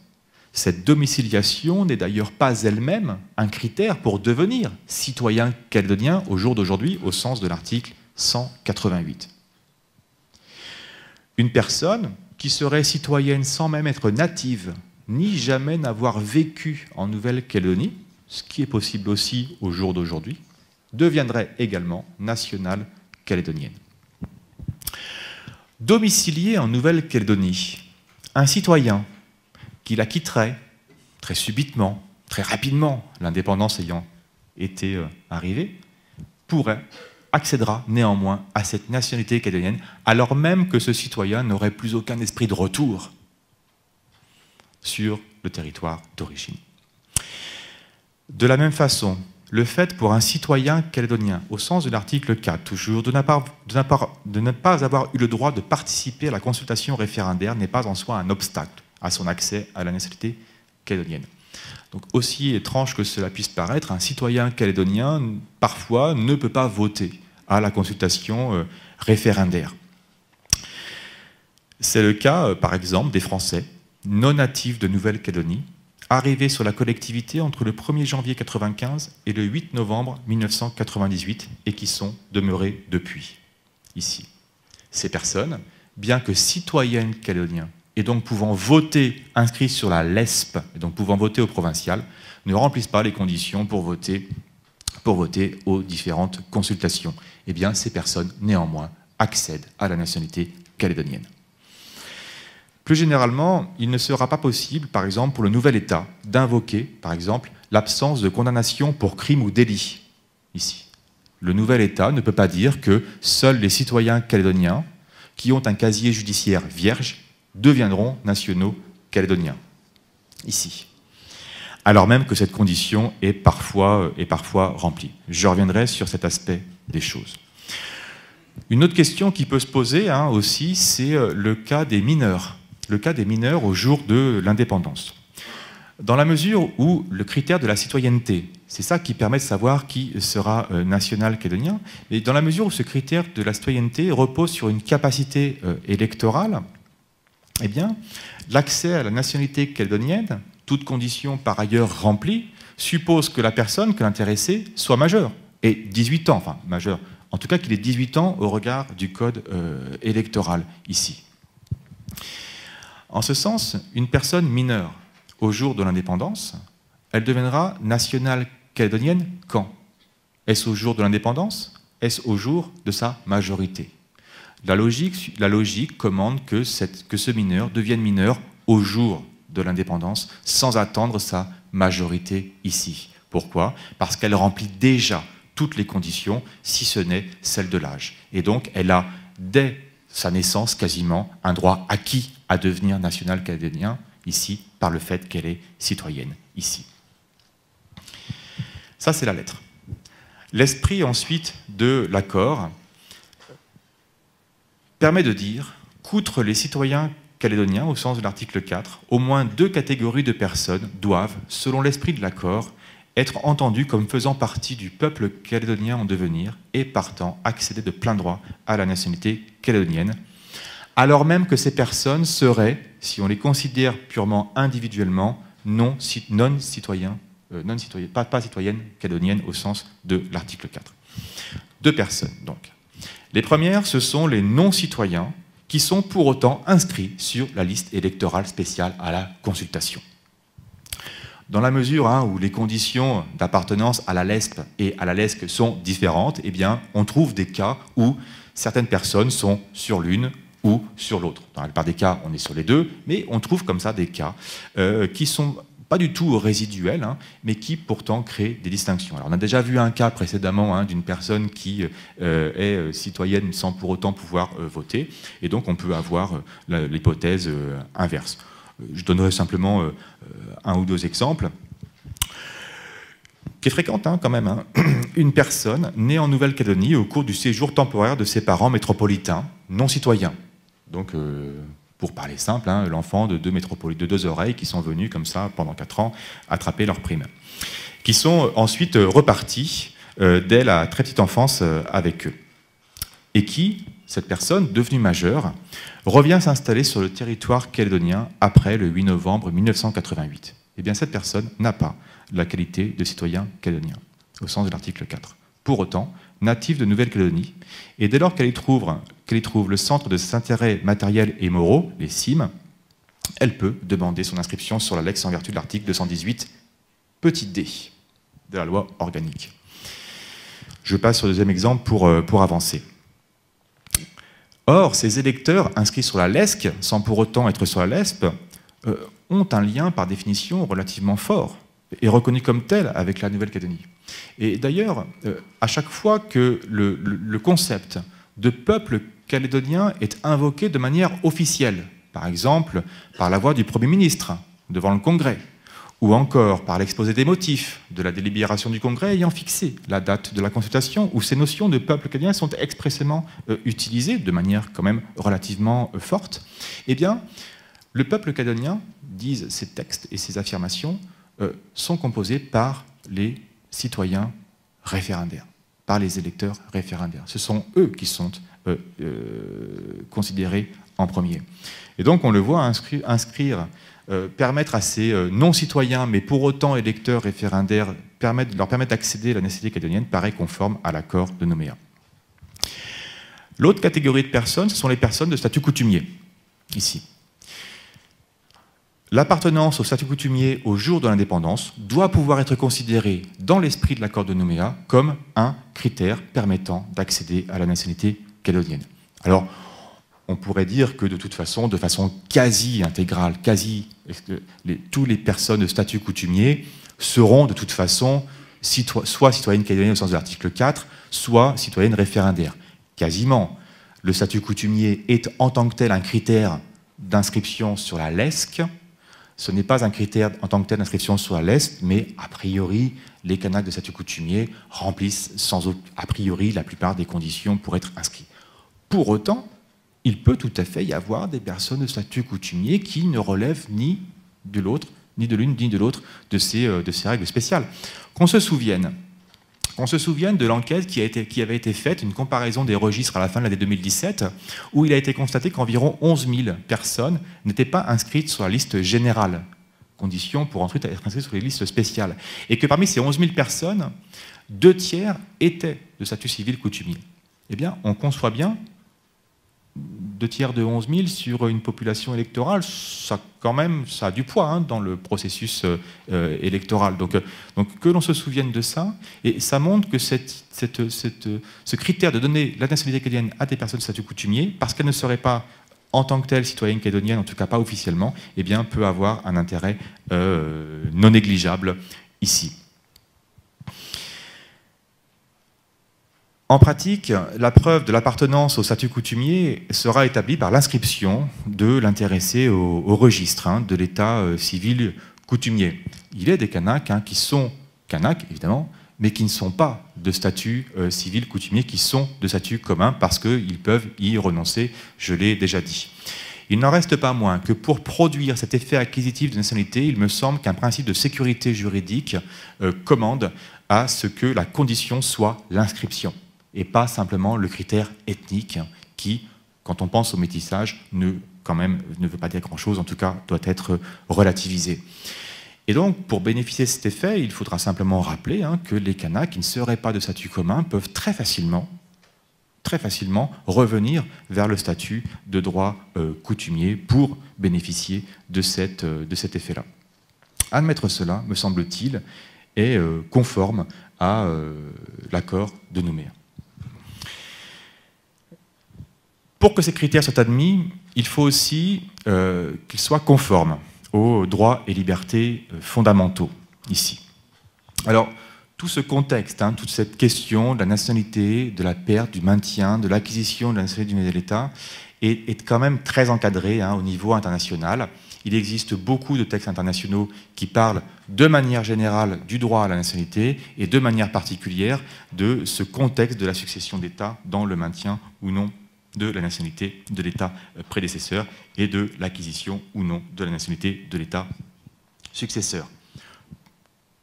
cette domiciliation n'est d'ailleurs pas elle-même un critère pour devenir citoyen calédonien au jour d'aujourd'hui, au sens de l'article 188. Une personne qui serait citoyenne sans même être native, ni jamais n'avoir vécu en Nouvelle-Calédonie, ce qui est possible aussi au jour d'aujourd'hui, deviendrait également nationale calédonienne. Domicilié en Nouvelle-Calédonie, un citoyen qui la quitterait très subitement, très rapidement, l'indépendance ayant été arrivée, accédera néanmoins à cette nationalité calédonienne, alors même que ce citoyen n'aurait plus aucun esprit de retour sur le territoire d'origine. De la même façon, le fait pour un citoyen calédonien, au sens de l'article 4 toujours, de ne pas avoir eu le droit de participer à la consultation référendaire n'est pas en soi un obstacle à son accès à la nationalité calédonienne. Donc, aussi étrange que cela puisse paraître, un citoyen calédonien, parfois, ne peut pas voter à la consultation référendaire. C'est le cas, par exemple, des Français non natifs de Nouvelle-Calédonie, arrivés sur la collectivité entre le 1er janvier 1995 et le 8 novembre 1998 et qui sont demeurés depuis, ici. Ces personnes, bien que citoyennes calédoniens et donc pouvant voter, inscrits sur la LESP, et donc pouvant voter au provincial, ne remplissent pas les conditions pour voter aux différentes consultations. Eh bien, ces personnes, néanmoins, accèdent à la nationalité calédonienne. Plus généralement, il ne sera pas possible, par exemple, pour le nouvel État, d'invoquer, par exemple, l'absence de condamnation pour crime ou délit, ici. Le nouvel État ne peut pas dire que seuls les citoyens calédoniens qui ont un casier judiciaire vierge deviendront nationaux calédoniens, ici. Alors même que cette condition est parfois remplie. Je reviendrai sur cet aspect des choses. Une autre question qui peut se poser aussi, c'est le cas des mineurs. Le cas des mineurs au jour de l'indépendance. Dans la mesure où le critère de la citoyenneté, c'est ça qui permet de savoir qui sera national calédonien, mais dans la mesure où ce critère de la citoyenneté repose sur une capacité électorale, eh bien, l'accès à la nationalité calédonienne, toute condition par ailleurs remplie, suppose que la personne, que l'intéressé, soit majeur, et 18 ans, enfin majeur, en tout cas qu'il ait 18 ans au regard du code électoral ici. En ce sens, une personne mineure, au jour de l'indépendance, elle deviendra nationale calédonienne quand? Est-ce au jour de l'indépendance? Est-ce au jour de sa majorité? La logique commande que ce mineur devienne mineur au jour de l'indépendance, sans attendre sa majorité ici. Pourquoi? Parce qu'elle remplit déjà toutes les conditions, si ce n'est celle de l'âge. Et donc, elle a, dès sa naissance, quasiment, un droit acquis à devenir national calédonien, ici, par le fait qu'elle est citoyenne, ici. Ça, c'est la lettre. L'esprit, ensuite, de l'accord permet de dire qu'outre les citoyens calédoniens, au sens de l'article 4, au moins 2 catégories de personnes doivent, selon l'esprit de l'accord, être entendues comme faisant partie du peuple calédonien en devenir et, partant, accéder de plein droit à la nationalité calédonienne, alors même que ces personnes seraient, si on les considère purement individuellement, pas citoyennes calédoniennes au sens de l'article 4. 2 personnes, donc. Les premières, ce sont les non-citoyens qui sont pour autant inscrits sur la liste électorale spéciale à la consultation. Dans la mesure où les conditions d'appartenance à la LESP et à la LESC sont différentes, eh bien, on trouve des cas où certaines personnes sont sur l'une ou sur l'autre. Dans la plupart des cas, on est sur les deux, mais on trouve comme ça des cas qui sont pas du tout résiduels, mais qui pourtant créent des distinctions. Alors, on a déjà vu un cas précédemment d'une personne qui est citoyenne sans pour autant pouvoir voter, et donc on peut avoir l'hypothèse inverse. Je donnerai simplement un ou 2 exemples, qui est fréquente quand même. Une personne née en Nouvelle-Calédonie au cours du séjour temporaire de ses parents métropolitains, non citoyens. Donc, pour parler simple, l'enfant de 2 oreilles qui sont venus comme ça pendant 4 ans attraper leur prime, qui sont ensuite repartis dès la très petite enfance avec eux, et qui, cette personne devenue majeure, revient s'installer sur le territoire calédonien après le 8 novembre 1988. Eh bien, cette personne n'a pas la qualité de citoyen calédonien, au sens de l'article 4. Pour autant, native de Nouvelle-Calédonie, et dès lors qu'elle y trouve le centre de ses intérêts matériels et moraux, les CIM, elle peut demander son inscription sur la LEX en vertu de l'article 218 petit d de la loi organique. Je passe sur le deuxième exemple pour avancer. Or, ces électeurs inscrits sur la LESC, sans pour autant être sur la LESP, ont un lien par définition relativement fort et reconnu comme tel avec la Nouvelle-Calédonie. Et d'ailleurs, à chaque fois que le concept de peuple calédonien est invoqué de manière officielle, par exemple par la voix du Premier ministre devant le Congrès, ou encore par l'exposé des motifs de la délibération du Congrès ayant fixé la date de la consultation, où ces notions de peuple calédonien sont expressément utilisées de manière quand même relativement forte, eh bien, le peuple calédonien, disent ces textes et ces affirmations, sont composés par les citoyens référendaires, par les électeurs référendaires. Ce sont eux qui sont considérés en premier. Et donc on le voit, permettre à ces non-citoyens, mais pour autant électeurs référendaires, leur permettre d'accéder à la nationalité calédonienne paraît conforme à l'accord de Nouméa. L'autre catégorie de personnes, ce sont les personnes de statut coutumier, ici. L'appartenance au statut coutumier au jour de l'indépendance doit pouvoir être considérée dans l'esprit de l'accord de Nouméa comme un critère permettant d'accéder à la nationalité calédonienne. Alors, on pourrait dire que de toute façon, de façon quasi intégrale, toutes les personnes de statut coutumier seront de toute façon soit citoyennes calédoniennes au sens de l'article 4, soit citoyennes référendaires. Quasiment. Le statut coutumier est en tant que tel un critère d'inscription sur la LESC. Ce n'est pas un critère en tant que tel d'inscription sur la LESC, mais a priori, les Kanaks de statut coutumier remplissent a priori la plupart des conditions pour être inscrits. Pour autant, il peut tout à fait y avoir des personnes de statut coutumier qui ne relèvent ni de l'autre, ni de l'une, ni de l'autre de ces règles spéciales. Qu'on se souvienne de l'enquête qui avait été faite, une comparaison des registres à la fin de l'année 2017, où il a été constaté qu'environ 11 000 personnes n'étaient pas inscrites sur la liste générale, condition pour ensuite être inscrites sur les listes spéciales. Et que parmi ces 11 000 personnes, 2 tiers étaient de statut civil coutumier. Eh bien, on conçoit bien 2 tiers de 11 000 sur une population électorale, ça a du poids dans le processus électoral. Donc que l'on se souvienne de ça, et ça montre que ce critère de donner la nationalité calédonienne à des personnes de statut coutumier, parce qu'elles ne seraient pas en tant que telles citoyennes calédoniennes, en tout cas pas officiellement, eh bien, peut avoir un intérêt non négligeable ici. En pratique, la preuve de l'appartenance au statut coutumier sera établie par l'inscription de l'intéressé au registre de l'état civil coutumier. Il y a des Kanaks qui sont Kanaks, évidemment, mais qui ne sont pas de statut civil coutumier, qui sont de statut commun parce qu'ils peuvent y renoncer, je l'ai déjà dit. Il n'en reste pas moins que pour produire cet effet acquisitif de nationalité, il me semble qu'un principe de sécurité juridique commande à ce que la condition soit l'inscription, et pas simplement le critère ethnique qui, quand on pense au métissage, ne veut pas dire grand-chose, en tout cas doit être relativisé. Et donc, pour bénéficier de cet effet, il faudra simplement rappeler que les Kanaks qui ne seraient pas de statut commun peuvent très facilement revenir vers le statut de droit coutumier pour bénéficier de cet effet-là. Admettre cela, me semble-t-il, est conforme à l'accord de Nouméa. Pour que ces critères soient admis, il faut aussi qu'ils soient conformes aux droits et libertés fondamentaux, ici. Alors, tout ce contexte, toute cette question de la nationalité, de la perte, du maintien, de l'acquisition de la nationalité du l'État est quand même très encadré au niveau international. Il existe beaucoup de textes internationaux qui parlent de manière générale du droit à la nationalité et de manière particulière de ce contexte de la succession d'États dans le maintien ou non de la nationalité de l'État prédécesseur et de l'acquisition ou non de la nationalité de l'État successeur.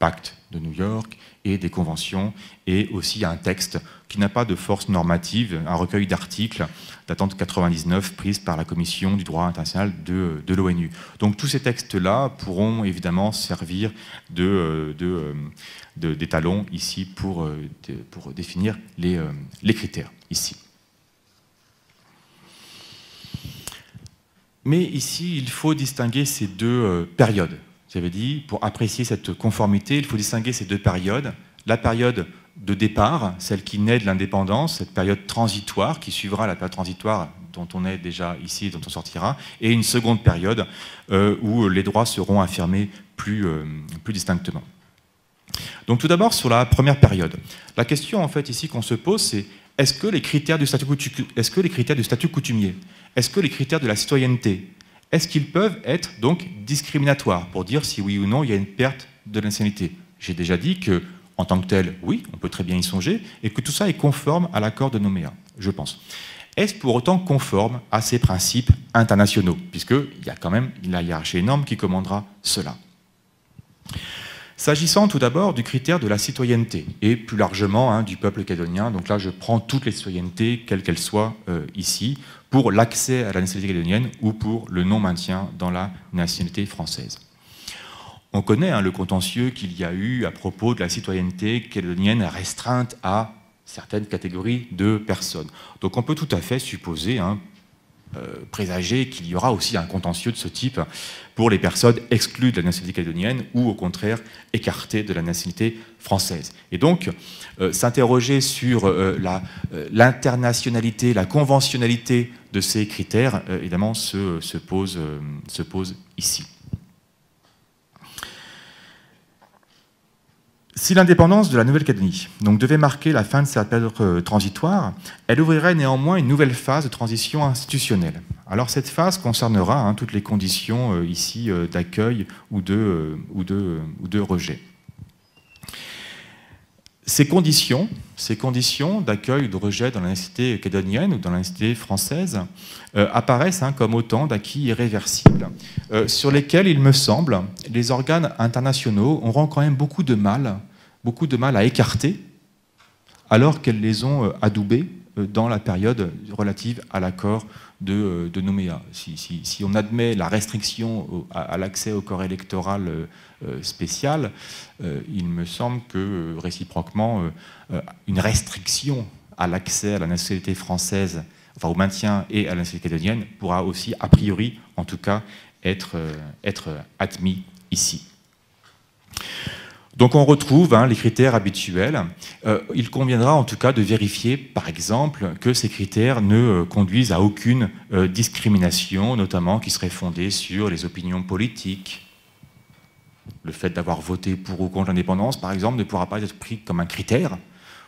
Pacte de New York et des conventions, et aussi un texte qui n'a pas de force normative, un recueil d'articles datant de 1999 pris par la Commission du droit international de l'ONU. Donc tous ces textes-là pourront évidemment servir d'étalons ici pour définir les critères ici. Mais ici, il faut distinguer ces deux périodes. J'avais dit, pour apprécier cette conformité, il faut distinguer ces deux périodes. La période de départ, celle qui naît de l'indépendance, cette période transitoire qui suivra la période transitoire dont on est déjà ici et dont on sortira, et une seconde période où les droits seront affirmés plus distinctement. Donc tout d'abord, sur la première période, la question en fait ici qu'on se pose, c'est est-ce que les critères du statut coutumier, est-ce que les critères de la citoyenneté, est-ce qu'ils peuvent être donc discriminatoires pour dire si oui ou non il y a une perte de nationalité? J'ai déjà dit que, en tant que tel, oui, on peut très bien y songer, et que tout ça est conforme à l'accord de Nouméa, je pense. Est-ce pour autant conforme à ces principes internationaux, puisqu'il y a quand même la hiérarchie énorme qui commandera cela? S'agissant tout d'abord du critère de la citoyenneté, et plus largement du peuple calédonien, donc là je prends toutes les citoyennetés, quelles qu'elles soient ici, pour l'accès à la nationalité calédonienne ou pour le non-maintien dans la nationalité française. On connaît le contentieux qu'il y a eu à propos de la citoyenneté calédonienne restreinte à certaines catégories de personnes. Donc on peut tout à fait supposer, présager qu'il y aura aussi un contentieux de ce type pour les personnes exclues de la nationalité calédonienne ou au contraire écartées de la nationalité française. Et donc s'interroger sur l'internationalité, la conventionnalité de ces critères, évidemment, se pose ici. Si l'indépendance de la Nouvelle-Calédonie devait marquer la fin de cette période transitoire, elle ouvrirait néanmoins une nouvelle phase de transition institutionnelle. Alors cette phase concernera toutes les conditions ici d'accueil ou de rejet. Ces conditions d'accueil ou de rejet dans la nationalité calédonienne ou dans la nationalité française apparaissent comme autant d'acquis irréversibles, sur lesquels, il me semble, les organes internationaux auront quand même beaucoup de mal à écarter, alors qu'elles les ont adoubés dans la période relative à l'accord de Nouméa. Si on admet la restriction à l'accès au corps électoral spécial, il me semble que réciproquement, une restriction à l'accès à la nationalité française, enfin au maintien et à la nationalité calédonienne, pourra aussi, a priori, en tout cas, être admis ici. Donc on retrouve les critères habituels. Il conviendra en tout cas de vérifier, par exemple, que ces critères ne conduisent à aucune discrimination, notamment qui serait fondée sur les opinions politiques. Le fait d'avoir voté pour ou contre l'indépendance, par exemple, ne pourra pas être pris comme un critère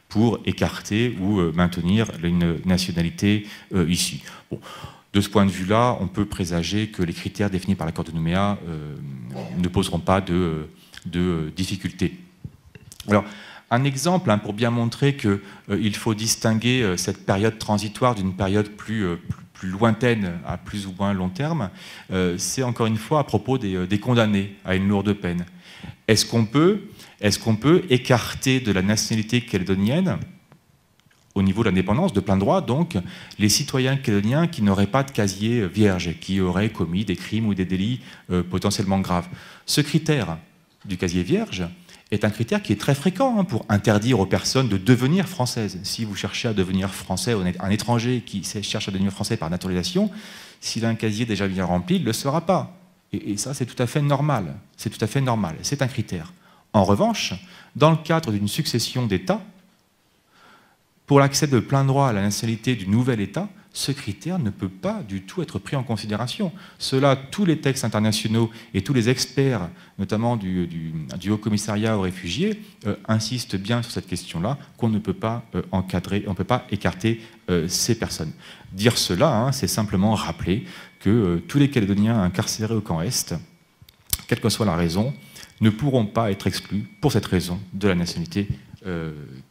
pour écarter ou maintenir une nationalité ici. Bon. De ce point de vue-là, on peut présager que les critères définis par l'accord de Nouméa ne poseront pas de difficultés. Alors, un exemple pour bien montrer qu'il faut distinguer cette période transitoire d'une période plus lointaine à plus ou moins long terme, c'est encore une fois à propos des condamnés à une lourde peine. Est-ce qu'on peut écarter de la nationalité calédonienne, au niveau de l'indépendance, de plein droit, donc, les citoyens calédoniens qui n'auraient pas de casier vierge, qui auraient commis des crimes ou des délits potentiellement graves? Ce critère du casier vierge est un critère qui est très fréquent pour interdire aux personnes de devenir françaises. Si vous cherchez à devenir français, un étranger qui cherche à devenir français par naturalisation, s'il a un casier déjà bien rempli, il ne le sera pas. Et ça, c'est tout à fait normal. C'est tout à fait normal. C'est un critère. En revanche, dans le cadre d'une succession d'États, pour l'accès de plein droit à la nationalité du nouvel État, ce critère ne peut pas du tout être pris en considération. Cela, tous les textes internationaux et tous les experts, notamment du Haut Commissariat aux réfugiés, insistent bien sur cette question-là, qu'on ne peut pas encadrer, on ne peut pas écarter ces personnes. Dire cela, c'est simplement rappeler que tous les Calédoniens incarcérés au camp Est, quelle que soit la raison, ne pourront pas être exclus, pour cette raison, de la nationalité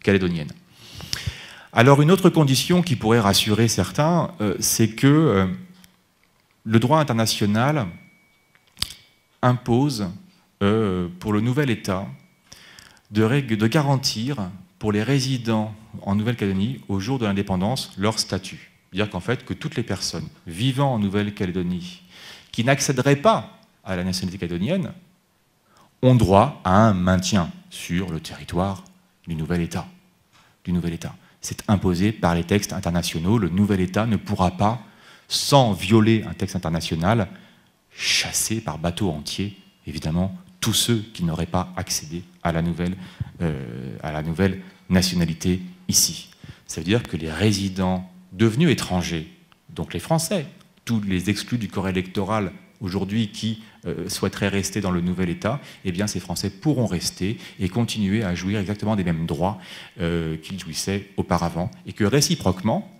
calédonienne. Alors une autre condition qui pourrait rassurer certains, c'est que le droit international impose pour le nouvel État de garantir pour les résidents en Nouvelle-Calédonie au jour de l'indépendance leur statut. C'est-à-dire qu'en fait que toutes les personnes vivant en Nouvelle-Calédonie qui n'accéderaient pas à la nationalité calédonienne ont droit à un maintien sur le territoire du nouvel État. C'est imposé par les textes internationaux. Le nouvel État ne pourra pas, sans violer un texte international, chasser par bateau entier, évidemment, tous ceux qui n'auraient pas accédé à la nouvelle nationalité ici. Ça veut dire que les résidents devenus étrangers, donc les Français, tous les exclus du corps électoral aujourd'hui qui souhaiteraient rester dans le nouvel État, eh bien ces Français pourront rester et continuer à jouir exactement des mêmes droits qu'ils jouissaient auparavant, et que réciproquement,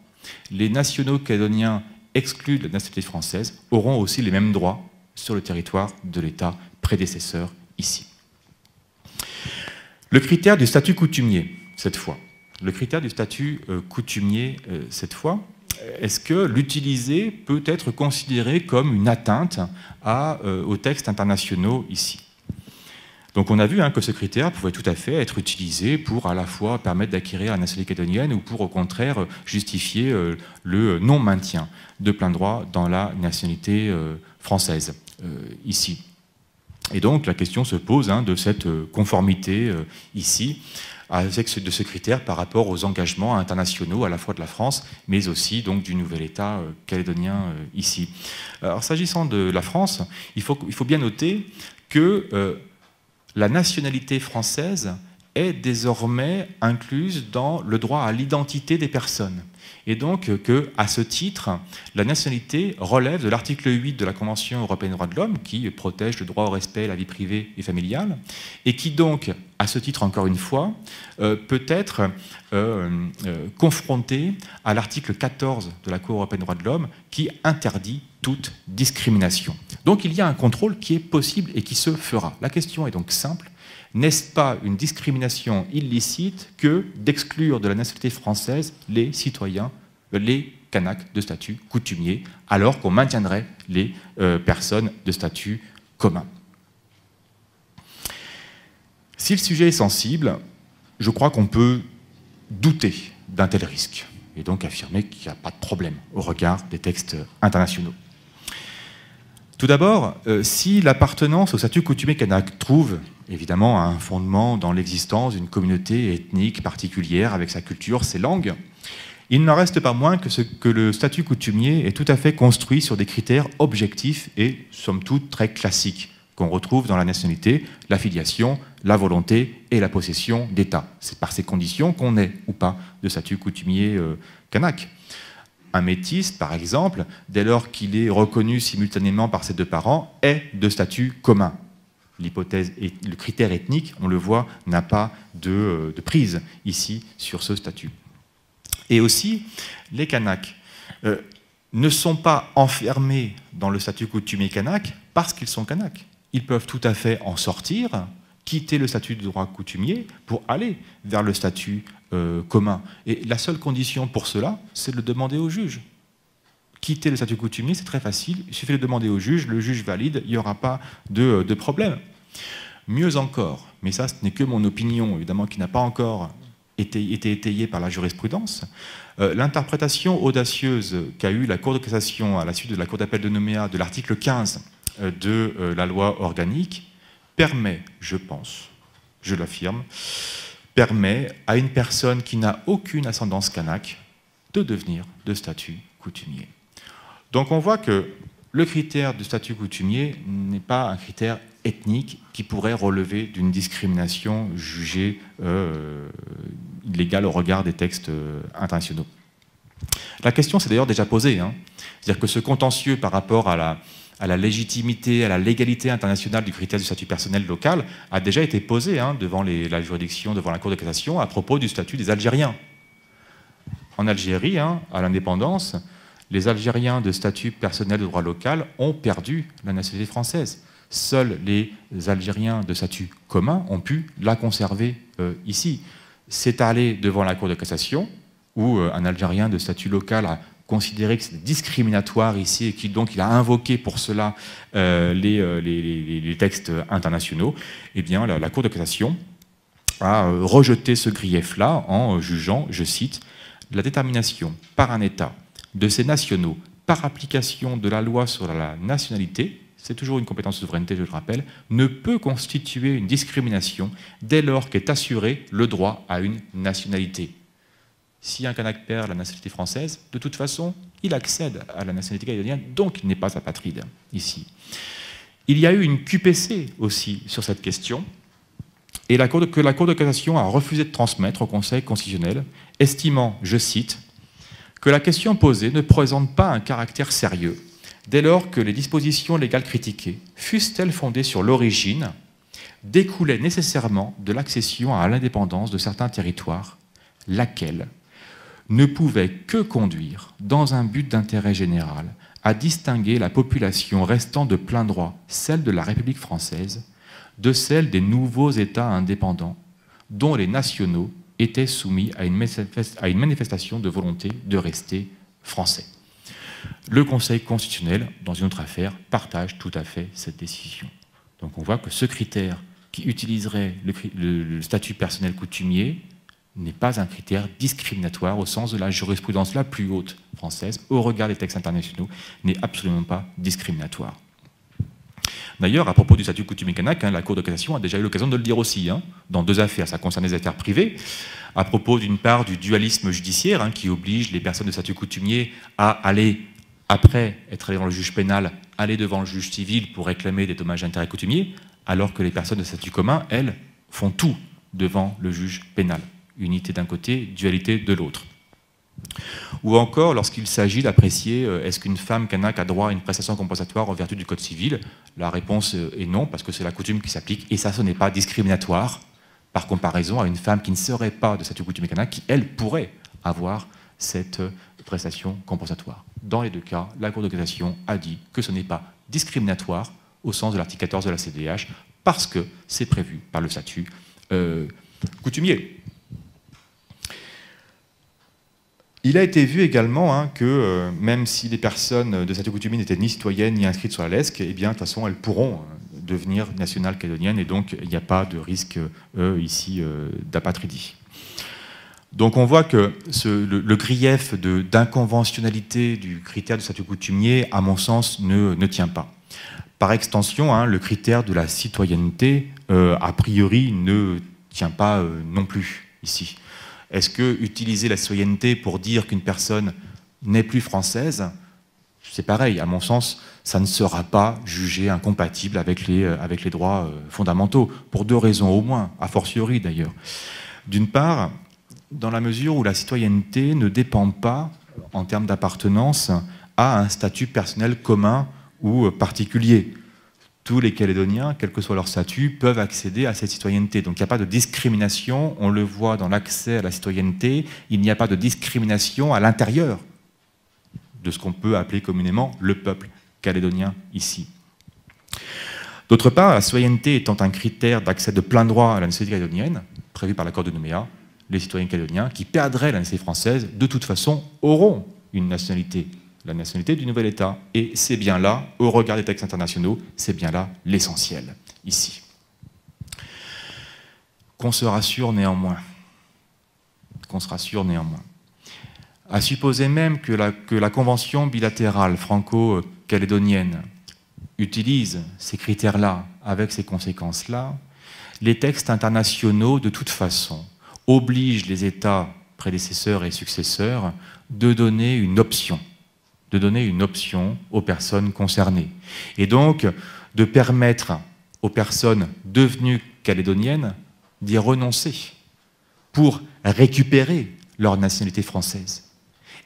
les nationaux calédoniens exclus de la nationalité française auront aussi les mêmes droits sur le territoire de l'État prédécesseur ici. Le critère du statut coutumier, cette fois. Le critère du statut coutumier, cette fois, est-ce que l'utiliser peut être considéré comme une atteinte aux textes internationaux ici? Donc on a vu que ce critère pouvait tout à fait être utilisé pour à la fois permettre d'acquérir la nationalité calédonienne ou pour au contraire justifier le non-maintien de plein droit dans la nationalité française, ici. Et donc la question se pose de cette conformité ici, avec de ce critère par rapport aux engagements internationaux à la fois de la France, mais aussi donc du nouvel État calédonien ici. Alors s'agissant de la France, il faut bien noter que la nationalité française est désormais incluse dans le droit à l'identité des personnes. Et donc qu'à ce titre, la nationalité relève de l'article 8 de la Convention européenne des droits de l'homme, qui protège le droit au respect à la vie privée et familiale, et qui donc, à ce titre encore une fois, peut être confrontée à l'article 14 de la Cour européenne des droits de l'homme, qui interdit toute discrimination. Donc il y a un contrôle qui est possible et qui se fera. La question est donc simple. N'est-ce pas une discrimination illicite que d'exclure de la nationalité française les citoyens, les Kanaks de statut coutumier, alors qu'on maintiendrait les personnes de statut commun? Si le sujet est sensible, je crois qu'on peut douter d'un tel risque, et donc affirmer qu'il n'y a pas de problème au regard des textes internationaux. Tout d'abord, si l'appartenance au statut coutumier kanak trouve évidemment un fondement dans l'existence d'une communauté ethnique particulière avec sa culture, ses langues, il n'en reste pas moins que le statut coutumier est tout à fait construit sur des critères objectifs et somme toute très classiques qu'on retrouve dans la nationalité, la filiation, la volonté et la possession d'État. C'est par ces conditions qu'on est ou pas de statut coutumier kanak. Un métis, par exemple, dès lors qu'il est reconnu simultanément par ses deux parents, est de statut commun. L'hypothèse et le critère ethnique, on le voit, n'a pas de prise ici sur ce statut. Et aussi, les Kanaks ne sont pas enfermés dans le statut coutumier kanak parce qu'ils sont Kanaks. Ils peuvent tout à fait en sortir, quitter le statut de droit coutumier pour aller vers le statut commun. Et la seule condition pour cela, c'est de le demander au juge. Quitter le statut coutumier, c'est très facile, il suffit de le demander au juge, le juge valide, il n'y aura pas de problème. Mieux encore, mais ça ce n'est que mon opinion, évidemment, qui n'a pas encore été étayée par la jurisprudence, l'interprétation audacieuse qu'a eue la Cour de cassation à la suite de la Cour d'appel de Nouméa de l'article 15 de la loi organique permet, je pense, je l'affirme, permet à une personne qui n'a aucune ascendance kanak de devenir de statut coutumier. Donc on voit que le critère de statut coutumier n'est pas un critère ethnique qui pourrait relever d'une discrimination jugée illégale au regard des textes internationaux. La question s'est d'ailleurs déjà posée, c'est-à-dire que ce contentieux par rapport à la légitimité, à la légalité internationale du critère du statut personnel local a déjà été posé devant la juridiction, devant la Cour de cassation, à propos du statut des Algériens. En Algérie, à l'indépendance, les Algériens de statut personnel de droit local ont perdu la nationalité française. Seuls les Algériens de statut commun ont pu la conserver ici. C'est allé devant la Cour de cassation, où un Algérien de statut local a considéré que c'était discriminatoire ici et qu'il a invoqué pour cela les textes internationaux. Eh bien, la Cour de cassation a rejeté ce grief-là en jugeant, je cite, « la détermination par un État de ses nationaux par application de la loi sur la nationalité », c'est toujours une compétence de souveraineté, je le rappelle, ne peut constituer une discrimination dès lors qu'est assuré le droit à une nationalité. Si un Kanak perd la nationalité française, de toute façon, il accède à la nationalité calédonienne, donc il n'est pas apatride ici. Il y a eu une QPC aussi sur cette question, et que la Cour de cassation a refusé de transmettre au Conseil constitutionnel, estimant, je cite, que la question posée ne présente pas un caractère sérieux, dès lors que les dispositions légales critiquées, fussent-elles fondées sur l'origine, découlaient nécessairement de l'accession à l'indépendance de certains territoires, laquelle ne pouvait que conduire, dans un but d'intérêt général, à distinguer la population restant de plein droit, celle de la République française, de celle des nouveaux États indépendants, dont les nationaux étaient soumis à une manifestation de volonté de rester français. Le Conseil constitutionnel, dans une autre affaire, partage tout à fait cette décision. Donc on voit que ce critère qui utiliserait le statut personnel coutumier n'est pas un critère discriminatoire au sens de la jurisprudence la plus haute française, au regard des textes internationaux, n'est absolument pas discriminatoire. D'ailleurs, à propos du statut coutumier kanak, la Cour de cassation a déjà eu l'occasion de le dire aussi, dans 2 affaires. Ça concerne les affaires privées, à propos d'une part du dualisme judiciaire, qui oblige les personnes de statut coutumier à aller, après être allées devant le juge pénal, aller devant le juge civil pour réclamer des dommages d'intérêt coutumier, alors que les personnes de statut commun, elles, font tout devant le juge pénal. Unité d'un côté, dualité de l'autre. Ou encore, lorsqu'il s'agit d'apprécier est-ce qu'une femme kanak a droit à une prestation compensatoire en vertu du Code civil, la réponse est non, parce que c'est la coutume qui s'applique, et ça, ce n'est pas discriminatoire, par comparaison à une femme qui ne serait pas de statut coutumier kanak, qui, elle, pourrait avoir cette prestation compensatoire. Dans les 2 cas, la Cour de cassation a dit que ce n'est pas discriminatoire au sens de l'article 14 de la CEDH, parce que c'est prévu par le statut coutumier. Il a été vu également que même si les personnes de statut coutumier n'étaient ni citoyennes ni inscrites sur la LESC, eh bien, de toute façon, elles pourront devenir nationales calédoniennes, et donc il n'y a pas de risque ici d'apatridie. Donc on voit que le grief d'inconventionnalité du critère du statut coutumier, à mon sens, ne tient pas. Par extension, le critère de la citoyenneté, a priori, ne tient pas non plus ici. Est-ce que utiliser la citoyenneté pour dire qu'une personne n'est plus française, c'est pareil, à mon sens, ça ne sera pas jugé incompatible avec les droits fondamentaux, pour 2 raisons au moins, a fortiori d'ailleurs. D'une part, dans la mesure où la citoyenneté ne dépend pas, en termes d'appartenance, à un statut personnel commun ou particulier. Tous les Calédoniens, quel que soit leur statut, peuvent accéder à cette citoyenneté. Donc il n'y a pas de discrimination, on le voit dans l'accès à la citoyenneté, il n'y a pas de discrimination à l'intérieur de ce qu'on peut appeler communément le peuple calédonien ici. D'autre part, la citoyenneté étant un critère d'accès de plein droit à la nationalité calédonienne, prévu par l'accord de Nouméa, les citoyens calédoniens qui perdraient la nationalité française, de toute façon, auront une nationalité, la nationalité du nouvel État. Et c'est bien là, au regard des textes internationaux, c'est bien là l'essentiel, ici. Qu'on se rassure néanmoins, à supposer même que la convention bilatérale franco-calédonienne utilise ces critères-là avec ces conséquences-là, les textes internationaux, de toute façon, obligent les États prédécesseurs et successeurs de donner une option aux personnes concernées. Et donc, de permettre aux personnes devenues calédoniennes d'y renoncer pour récupérer leur nationalité française.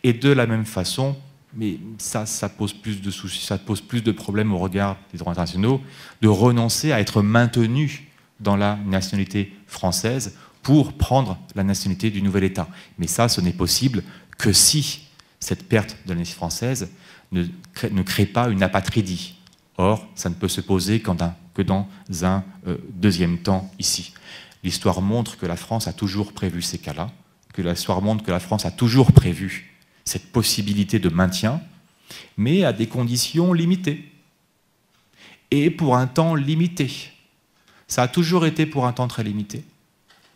Et de la même façon, mais ça pose plus de soucis, ça pose plus de problèmes au regard des droits internationaux, de renoncer à être maintenu dans la nationalité française pour prendre la nationalité du nouvel État. Mais ça, ce n'est possible que si cette perte de la nationalité française ne crée pas une apatridie. Or, ça ne peut se poser que dans un deuxième temps ici. L'histoire montre que la France a toujours prévu ces cas-là, que l'histoire montre que la France a toujours prévu cette possibilité de maintien, mais à des conditions limitées et pour un temps limité. Ça a toujours été pour un temps très limité,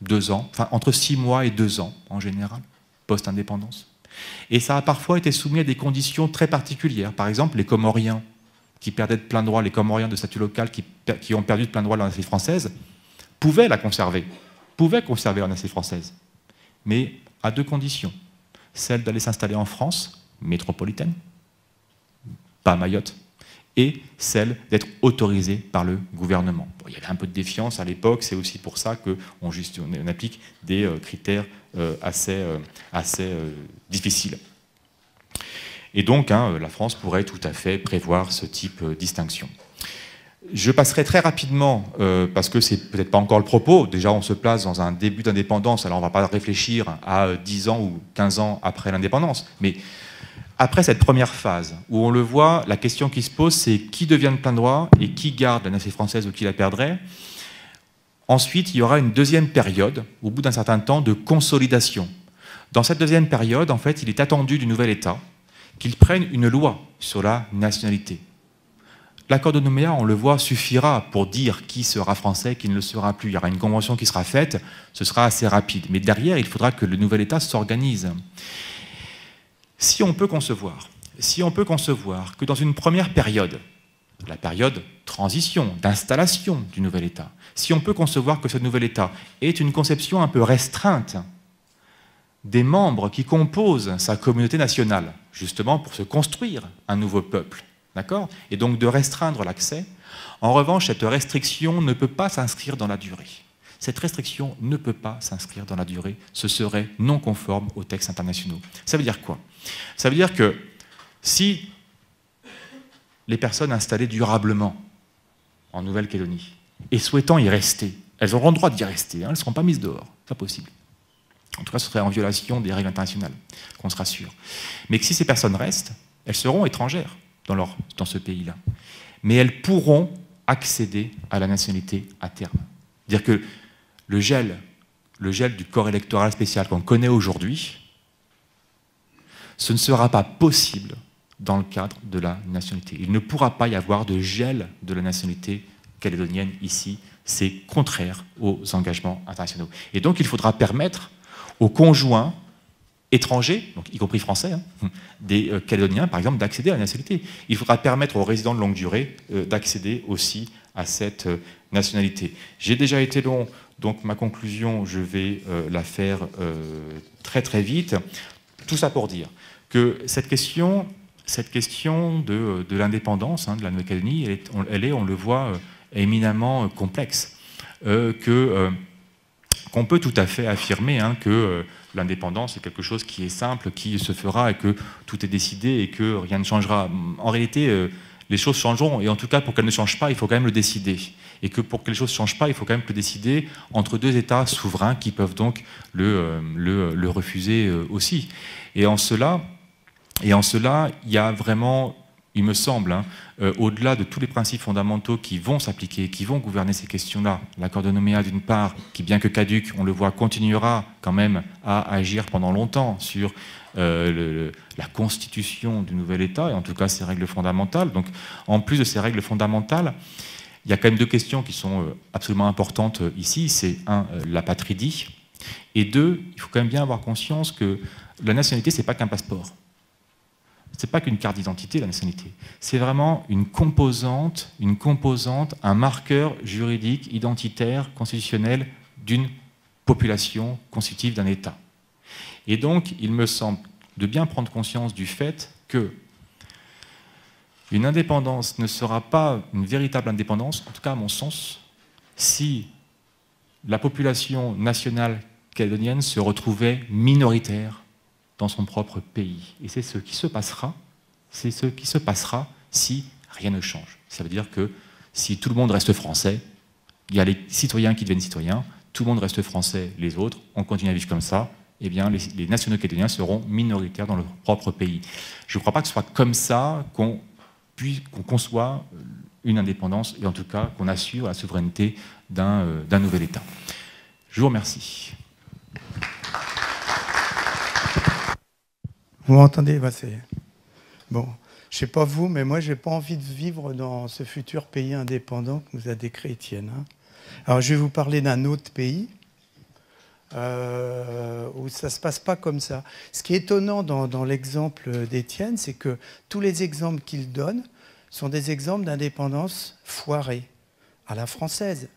2 ans, enfin entre 6 mois et 2 ans en général, post-indépendance. Et ça a parfois été soumis à des conditions très particulières. Par exemple, les Comoriens qui perdaient de plein droit, les Comoriens de statut local qui ont perdu de plein droit leur nationalité française, pouvaient la conserver, pouvaient conserver leur nationalité française, mais à 2 conditions. Celle d'aller s'installer en France métropolitaine, pas à Mayotte, et celle d'être autorisée par le gouvernement. Bon, il y avait un peu de défiance à l'époque, c'est aussi pour ça qu'on applique des critères assez difficiles. Et donc, la France pourrait tout à fait prévoir ce type de distinction. Je passerai très rapidement, parce que c'est peut-être pas encore le propos, déjà on se place dans un début d'indépendance, alors on ne va pas réfléchir à 10 ans ou 15 ans après l'indépendance, mais après cette première phase, où on le voit, la question qui se pose, c'est qui devient de plein droit et qui garde la nationalité française ou qui la perdrait. Ensuite, il y aura une deuxième période, au bout d'un certain temps, de consolidation. Dans cette deuxième période, en fait, il est attendu du nouvel État qu'il prenne une loi sur la nationalité. l'accord de Nouméa, on le voit, suffira pour dire qui sera français, qui ne le sera plus. Il y aura une convention qui sera faite, ce sera assez rapide. Mais derrière, il faudra que le nouvel État s'organise. Si on peut concevoir que dans une première période, la période transition, d'installation du nouvel État, si on peut concevoir que ce nouvel État est une conception un peu restreinte des membres qui composent sa communauté nationale, justement pour se construire un nouveau peuple, d'accord ? Et donc de restreindre l'accès. En revanche, cette restriction ne peut pas s'inscrire dans la durée. Cette restriction ne peut pas s'inscrire dans la durée. Ce serait non conforme aux textes internationaux. Ça veut dire quoi ? Ça veut dire que si les personnes installées durablement en Nouvelle-Calédonie et souhaitant y rester, elles auront le droit d'y rester, hein, elles ne seront pas mises dehors, c'est pas possible. En tout cas, ce serait en violation des règles internationales, qu'on se rassure. Mais que si ces personnes restent, elles seront étrangères dans ce pays-là. Mais elles pourront accéder à la nationalité à terme. C'est-à-dire que le gel du corps électoral spécial qu'on connaît aujourd'hui, ce ne sera pas possible dans le cadre de la nationalité. Il ne pourra pas y avoir de gel de la nationalité calédonienne ici. C'est contraire aux engagements internationaux. Et donc, il faudra permettre aux conjoints étrangers, donc y compris français, hein, des Calédoniens, par exemple, d'accéder à la nationalité. Il faudra permettre aux résidents de longue durée d'accéder aussi à cette nationalité. J'ai déjà été long, donc ma conclusion, je vais la faire très très vite. Tout ça pour dire que cette question de l'indépendance de la Nouvelle-Calédonie, on le voit, éminemment complexe. Qu'on peut tout à fait affirmer que l'indépendance est quelque chose qui est simple, qui se fera et que tout est décidé et que rien ne changera. En réalité, les choses changeront et en tout cas, pour qu'elles ne changent pas, il faut quand même le décider. Et que pour que les choses ne changent pas, il faut quand même le décider entre deux États souverains qui peuvent donc le refuser aussi. Et en cela, il y a vraiment, il me semble, au-delà de tous les principes fondamentaux qui vont s'appliquer, qui vont gouverner ces questions-là, l'accord de Nouméa d'une part, qui bien que caduque, on le voit, continuera quand même à agir pendant longtemps sur la constitution du nouvel État, et en tout cas ses règles fondamentales. Donc en plus de ces règles fondamentales, il y a quand même deux questions qui sont absolument importantes ici. C'est un, l'apatridie, et deux, il faut quand même bien avoir conscience que la nationalité, c'est pas qu'un passeport. C'est pas qu'une carte d'identité, la nationalité. C'est vraiment une composante, un marqueur juridique, identitaire, constitutionnel d'une population constitutive d'un État. Et donc, il me semble de bien prendre conscience du fait que une indépendance ne sera pas une véritable indépendance, en tout cas à mon sens, si la population nationale calédonienne se retrouvait minoritaire dans son propre pays. Et c'est ce qui se passera si rien ne change. Ça veut dire que si tout le monde reste français, il y a les citoyens qui deviennent citoyens, tout le monde reste français, les autres, on continue à vivre comme ça, eh bien les nationaux calédoniens seront minoritaires dans leur propre pays. Je ne crois pas que ce soit comme ça qu'on conçoit une indépendance, et en tout cas qu'on assure la souveraineté d'un nouvel État. Je vous remercie. Vous m'entendez? Bon, je ne sais pas vous, mais moi, je n'ai pas envie de vivre dans ce futur pays indépendant que nous a décrit Étienne. Alors, je vais vous parler d'un autre pays où ça ne se passe pas comme ça. Ce qui est étonnant dans l'exemple d'Étienne, c'est que tous les exemples qu'il donne sont des exemples d'indépendance foirée, à la française.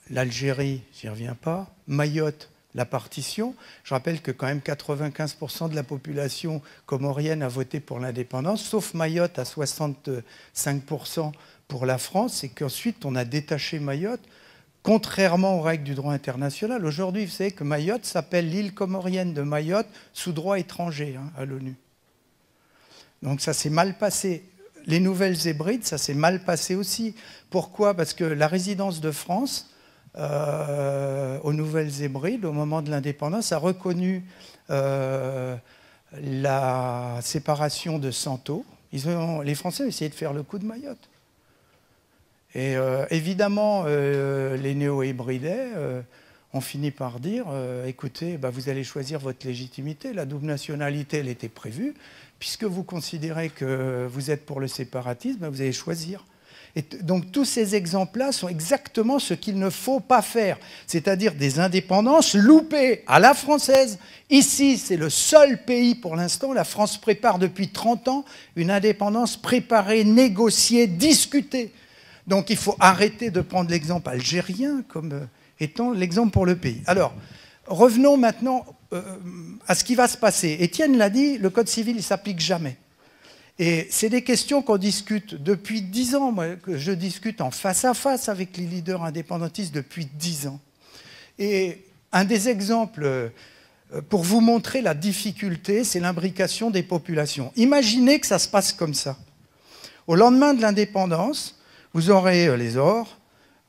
L'Algérie, j'y reviens pas. Mayotte, la partition. Je rappelle que quand même 95% de la population comorienne a voté pour l'indépendance, sauf Mayotte à 65% pour la France, et qu'ensuite on a détaché Mayotte, contrairement aux règles du droit international. Aujourd'hui, vous savez que Mayotte s'appelle l'île comorienne de Mayotte sous droit étranger à l'ONU. Donc ça s'est mal passé. Les Nouvelles Hébrides, ça s'est mal passé aussi. Pourquoi? Parce que la résidence de France aux Nouvelles Hébrides, au moment de l'indépendance, a reconnu la séparation de Santo. Les Français ont essayé de faire le coup de Mayotte. Et évidemment, les néo-hébridais ont fini par dire écoutez, vous allez choisir votre légitimité. La double nationalité, elle était prévue. Puisque vous considérez que vous êtes pour le séparatisme, vous allez choisir Et donc tous ces exemples-là sont exactement ce qu'il ne faut pas faire, c'est-à-dire des indépendances loupées à la française. Ici, c'est le seul pays pour l'instant, la France prépare depuis 30 ans une indépendance préparée, négociée, discutée. Donc il faut arrêter de prendre l'exemple algérien comme étant l'exemple pour le pays. Alors, revenons maintenant à ce qui va se passer. Étienne l'a dit, le Code civil, il ne s'applique jamais. Et c'est des questions qu'on discute depuis 10 ans. Moi, que je discute en face à face avec les leaders indépendantistes depuis 10 ans. Et un des exemples pour vous montrer la difficulté, c'est l'imbrication des populations. Imaginez que ça se passe comme ça. Au lendemain de l'indépendance, vous aurez les Ors,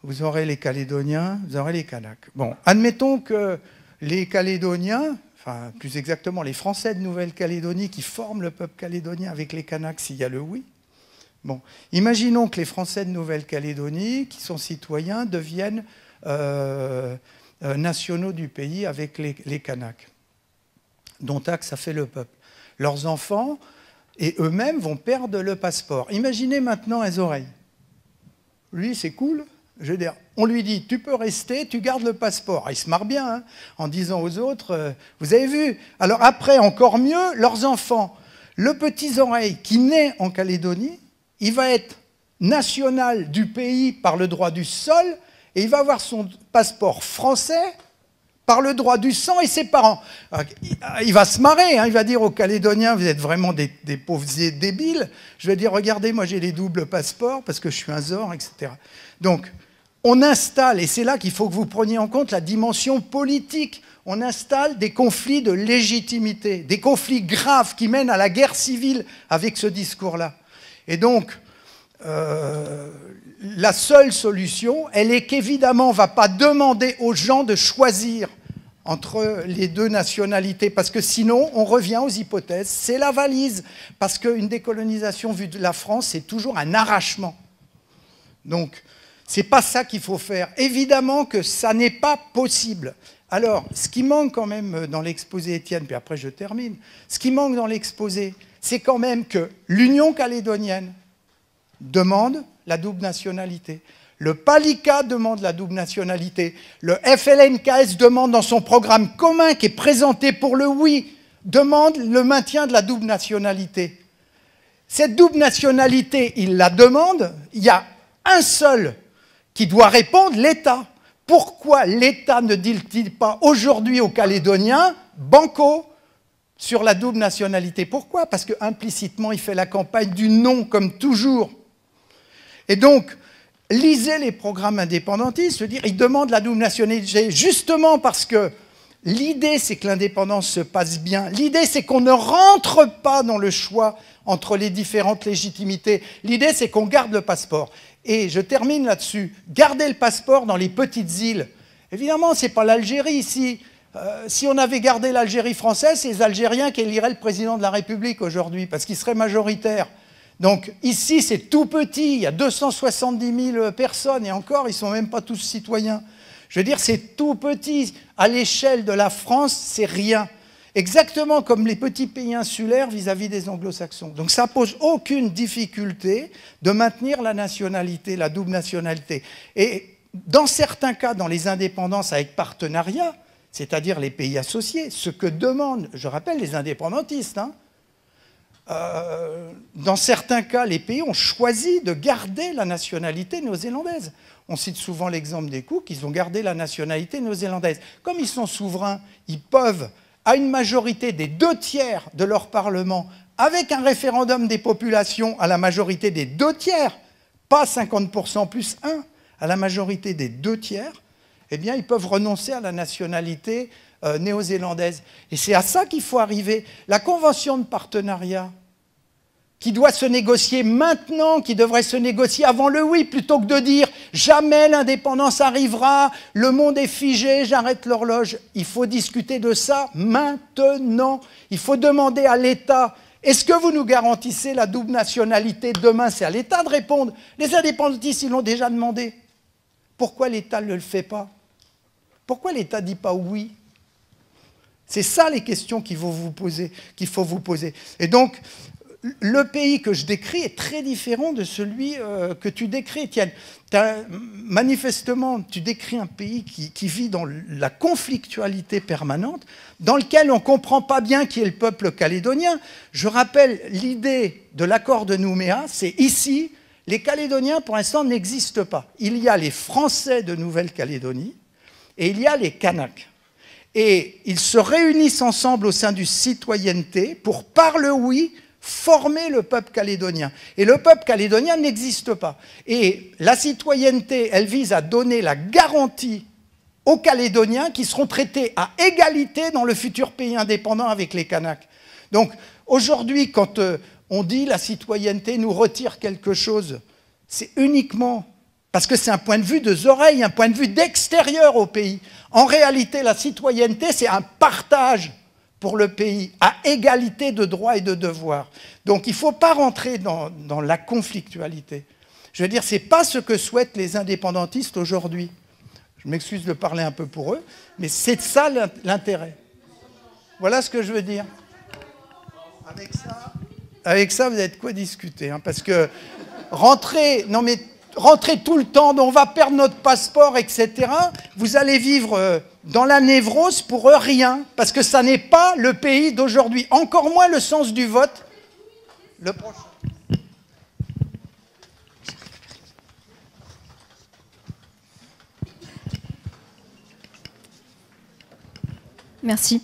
vous aurez les Calédoniens, vous aurez les Kanaks. Bon, admettons que les Calédoniens, enfin plus exactement les Français de Nouvelle-Calédonie qui forment le peuple calédonien avec les Kanaks s'il y a le oui. Bon, imaginons que les Français de Nouvelle-Calédonie, qui sont citoyens, deviennent nationaux du pays avec les Kanaks, dont acte ça fait le peuple. Leurs enfants et eux-mêmes vont perdre le passeport. Imaginez maintenant les oreilles. Lui, c'est cool. Je veux dire, on lui dit, tu peux rester, tu gardes le passeport. Il se marre bien, hein, en disant aux autres, vous avez vu. Alors après, encore mieux, leurs enfants. Le petit oreille qui naît en Calédonie, il va être national du pays par le droit du sol, et il va avoir son passeport français par le droit du sang et ses parents. Il va se marrer, hein, il va dire aux Calédoniens, vous êtes vraiment des pauvres débiles. Je vais dire, regardez, moi j'ai les doubles passeports parce que je suis un Zor, etc. Donc, on installe, et c'est là qu'il faut que vous preniez en compte la dimension politique, on installe des conflits de légitimité, des conflits graves qui mènent à la guerre civile avec ce discours-là. Et donc, la seule solution, elle est qu'évidemment, on ne va pas demander aux gens de choisir entre les deux nationalités, parce que sinon, on revient aux hypothèses. C'est la valise, parce qu'une décolonisation vue de la France, c'est toujours un arrachement. Donc, c'est pas ça qu'il faut faire. Évidemment que ça n'est pas possible. Alors, ce qui manque quand même dans l'exposé, Étienne, puis après je termine, ce qui manque dans l'exposé, c'est quand même que l'Union calédonienne demande la double nationalité. Le PALICA demande la double nationalité. Le FLNKS demande dans son programme commun qui est présenté pour le oui, demande le maintien de la double nationalité. Cette double nationalité, il la demande, il y a un seul qui doit répondre, l'État. Pourquoi l'État ne dit-il pas aujourd'hui aux Calédoniens, banco, sur la double nationalité? Pourquoi? Parce qu'implicitement, il fait la campagne du non, comme toujours. Et donc, lisez les programmes indépendantistes, c'est-à-dire ils demandent la double nationalité justement parce que l'idée, c'est que l'indépendance se passe bien. L'idée, c'est qu'on ne rentre pas dans le choix entre les différentes légitimités. L'idée, c'est qu'on garde le passeport. Et je termine là-dessus. Garder le passeport dans les petites îles. Évidemment, ce n'est pas l'Algérie ici. Si on avait gardé l'Algérie française, c'est les Algériens qui éliraient le président de la République aujourd'hui, parce qu'il serait majoritaire. Donc ici, c'est tout petit. Il y a 270 000 personnes, et encore, ils ne sont même pas tous citoyens. Je veux dire, c'est tout petit. À l'échelle de la France, c'est rien. Exactement comme les petits pays insulaires vis-à-vis des anglo-saxons. Donc ça ne pose aucune difficulté de maintenir la nationalité, la double nationalité. Et dans certains cas, dans les indépendances avec partenariat, c'est-à-dire les pays associés, ce que demandent, je rappelle, les indépendantistes, hein, dans certains cas, les pays ont choisi de garder la nationalité néo-zélandaise. On cite souvent l'exemple des Cook, ils ont gardé la nationalité néo-zélandaise. Comme ils sont souverains, ils peuvent, à une majorité des 2/3 de leur Parlement, avec un référendum des populations à la majorité des 2/3, pas 50% plus 1, à la majorité des 2/3, eh bien, ils peuvent renoncer à la nationalité néo-zélandaise. Et c'est à ça qu'il faut arriver. La convention de partenariat, qui doit se négocier maintenant, qui devrait se négocier avant le oui, plutôt que de dire « jamais l'indépendance arrivera, le monde est figé, j'arrête l'horloge ». Il faut discuter de ça maintenant. Il faut demander à l'État « est-ce que vous nous garantissez la double nationalité demain ?» C'est à l'État de répondre. Les indépendantistes, ils l'ont déjà demandé. Pourquoi l'État ne le fait pas? Pourquoi l'État ne dit pas oui? C'est ça les questions qu'il faut vous poser. Et donc, le pays que je décris est très différent de celui que tu décris, Étienne. Manifestement, tu décris un pays qui vit dans la conflictualité permanente, dans lequel on ne comprend pas bien qui est le peuple calédonien. Je rappelle l'idée de l'accord de Nouméa, c'est ici, les Calédoniens, pour l'instant, n'existent pas. Il y a les Français de Nouvelle-Calédonie et il y a les Kanaks. Et ils se réunissent ensemble au sein du Citoyenneté pour, par le oui, former le peuple calédonien. Et le peuple calédonien n'existe pas. Et la citoyenneté, elle vise à donner la garantie aux Calédoniens qui seront traités à égalité dans le futur pays indépendant avec les Kanaks. Donc aujourd'hui, quand on dit la citoyenneté nous retire quelque chose, c'est uniquement parce que c'est un point de vue de Zoreille, un point de vue d'extérieur au pays. En réalité, la citoyenneté, c'est un partage pour le pays, à égalité de droits et de devoirs. Donc il ne faut pas rentrer dans la conflictualité. Je veux dire, ce n'est pas ce que souhaitent les indépendantistes aujourd'hui. Je m'excuse de parler un peu pour eux, mais c'est ça l'intérêt. Voilà ce que je veux dire. Avec ça, vous avez de quoi discuter, hein, parce que rentrer tout le temps, on va perdre notre passeport, etc., vous allez vivre dans la névrose pour rien, parce que ça n'est pas le pays d'aujourd'hui, encore moins le sens du vote. Le prochain. Merci.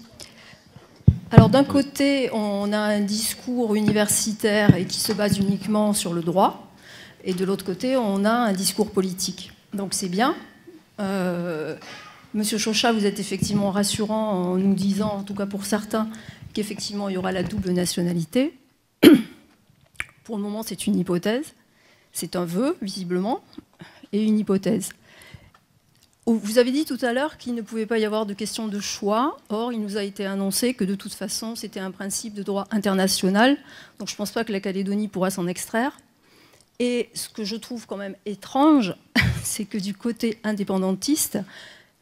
Alors d'un côté, on a un discours universitaire et qui se base uniquement sur le droit, et de l'autre côté, on a un discours politique. Donc c'est bien. Monsieur Chauchat, vous êtes effectivement rassurant en nous disant, en tout cas pour certains, qu'effectivement il y aura la double nationalité. Pour le moment, c'est une hypothèse. C'est un vœu, visiblement, et une hypothèse. Vous avez dit tout à l'heure qu'il ne pouvait pas y avoir de question de choix. Or, il nous a été annoncé que de toute façon, c'était un principe de droit international. Donc je ne pense pas que la Calédonie pourra s'en extraire. Et ce que je trouve quand même étrange, c'est que du côté indépendantiste,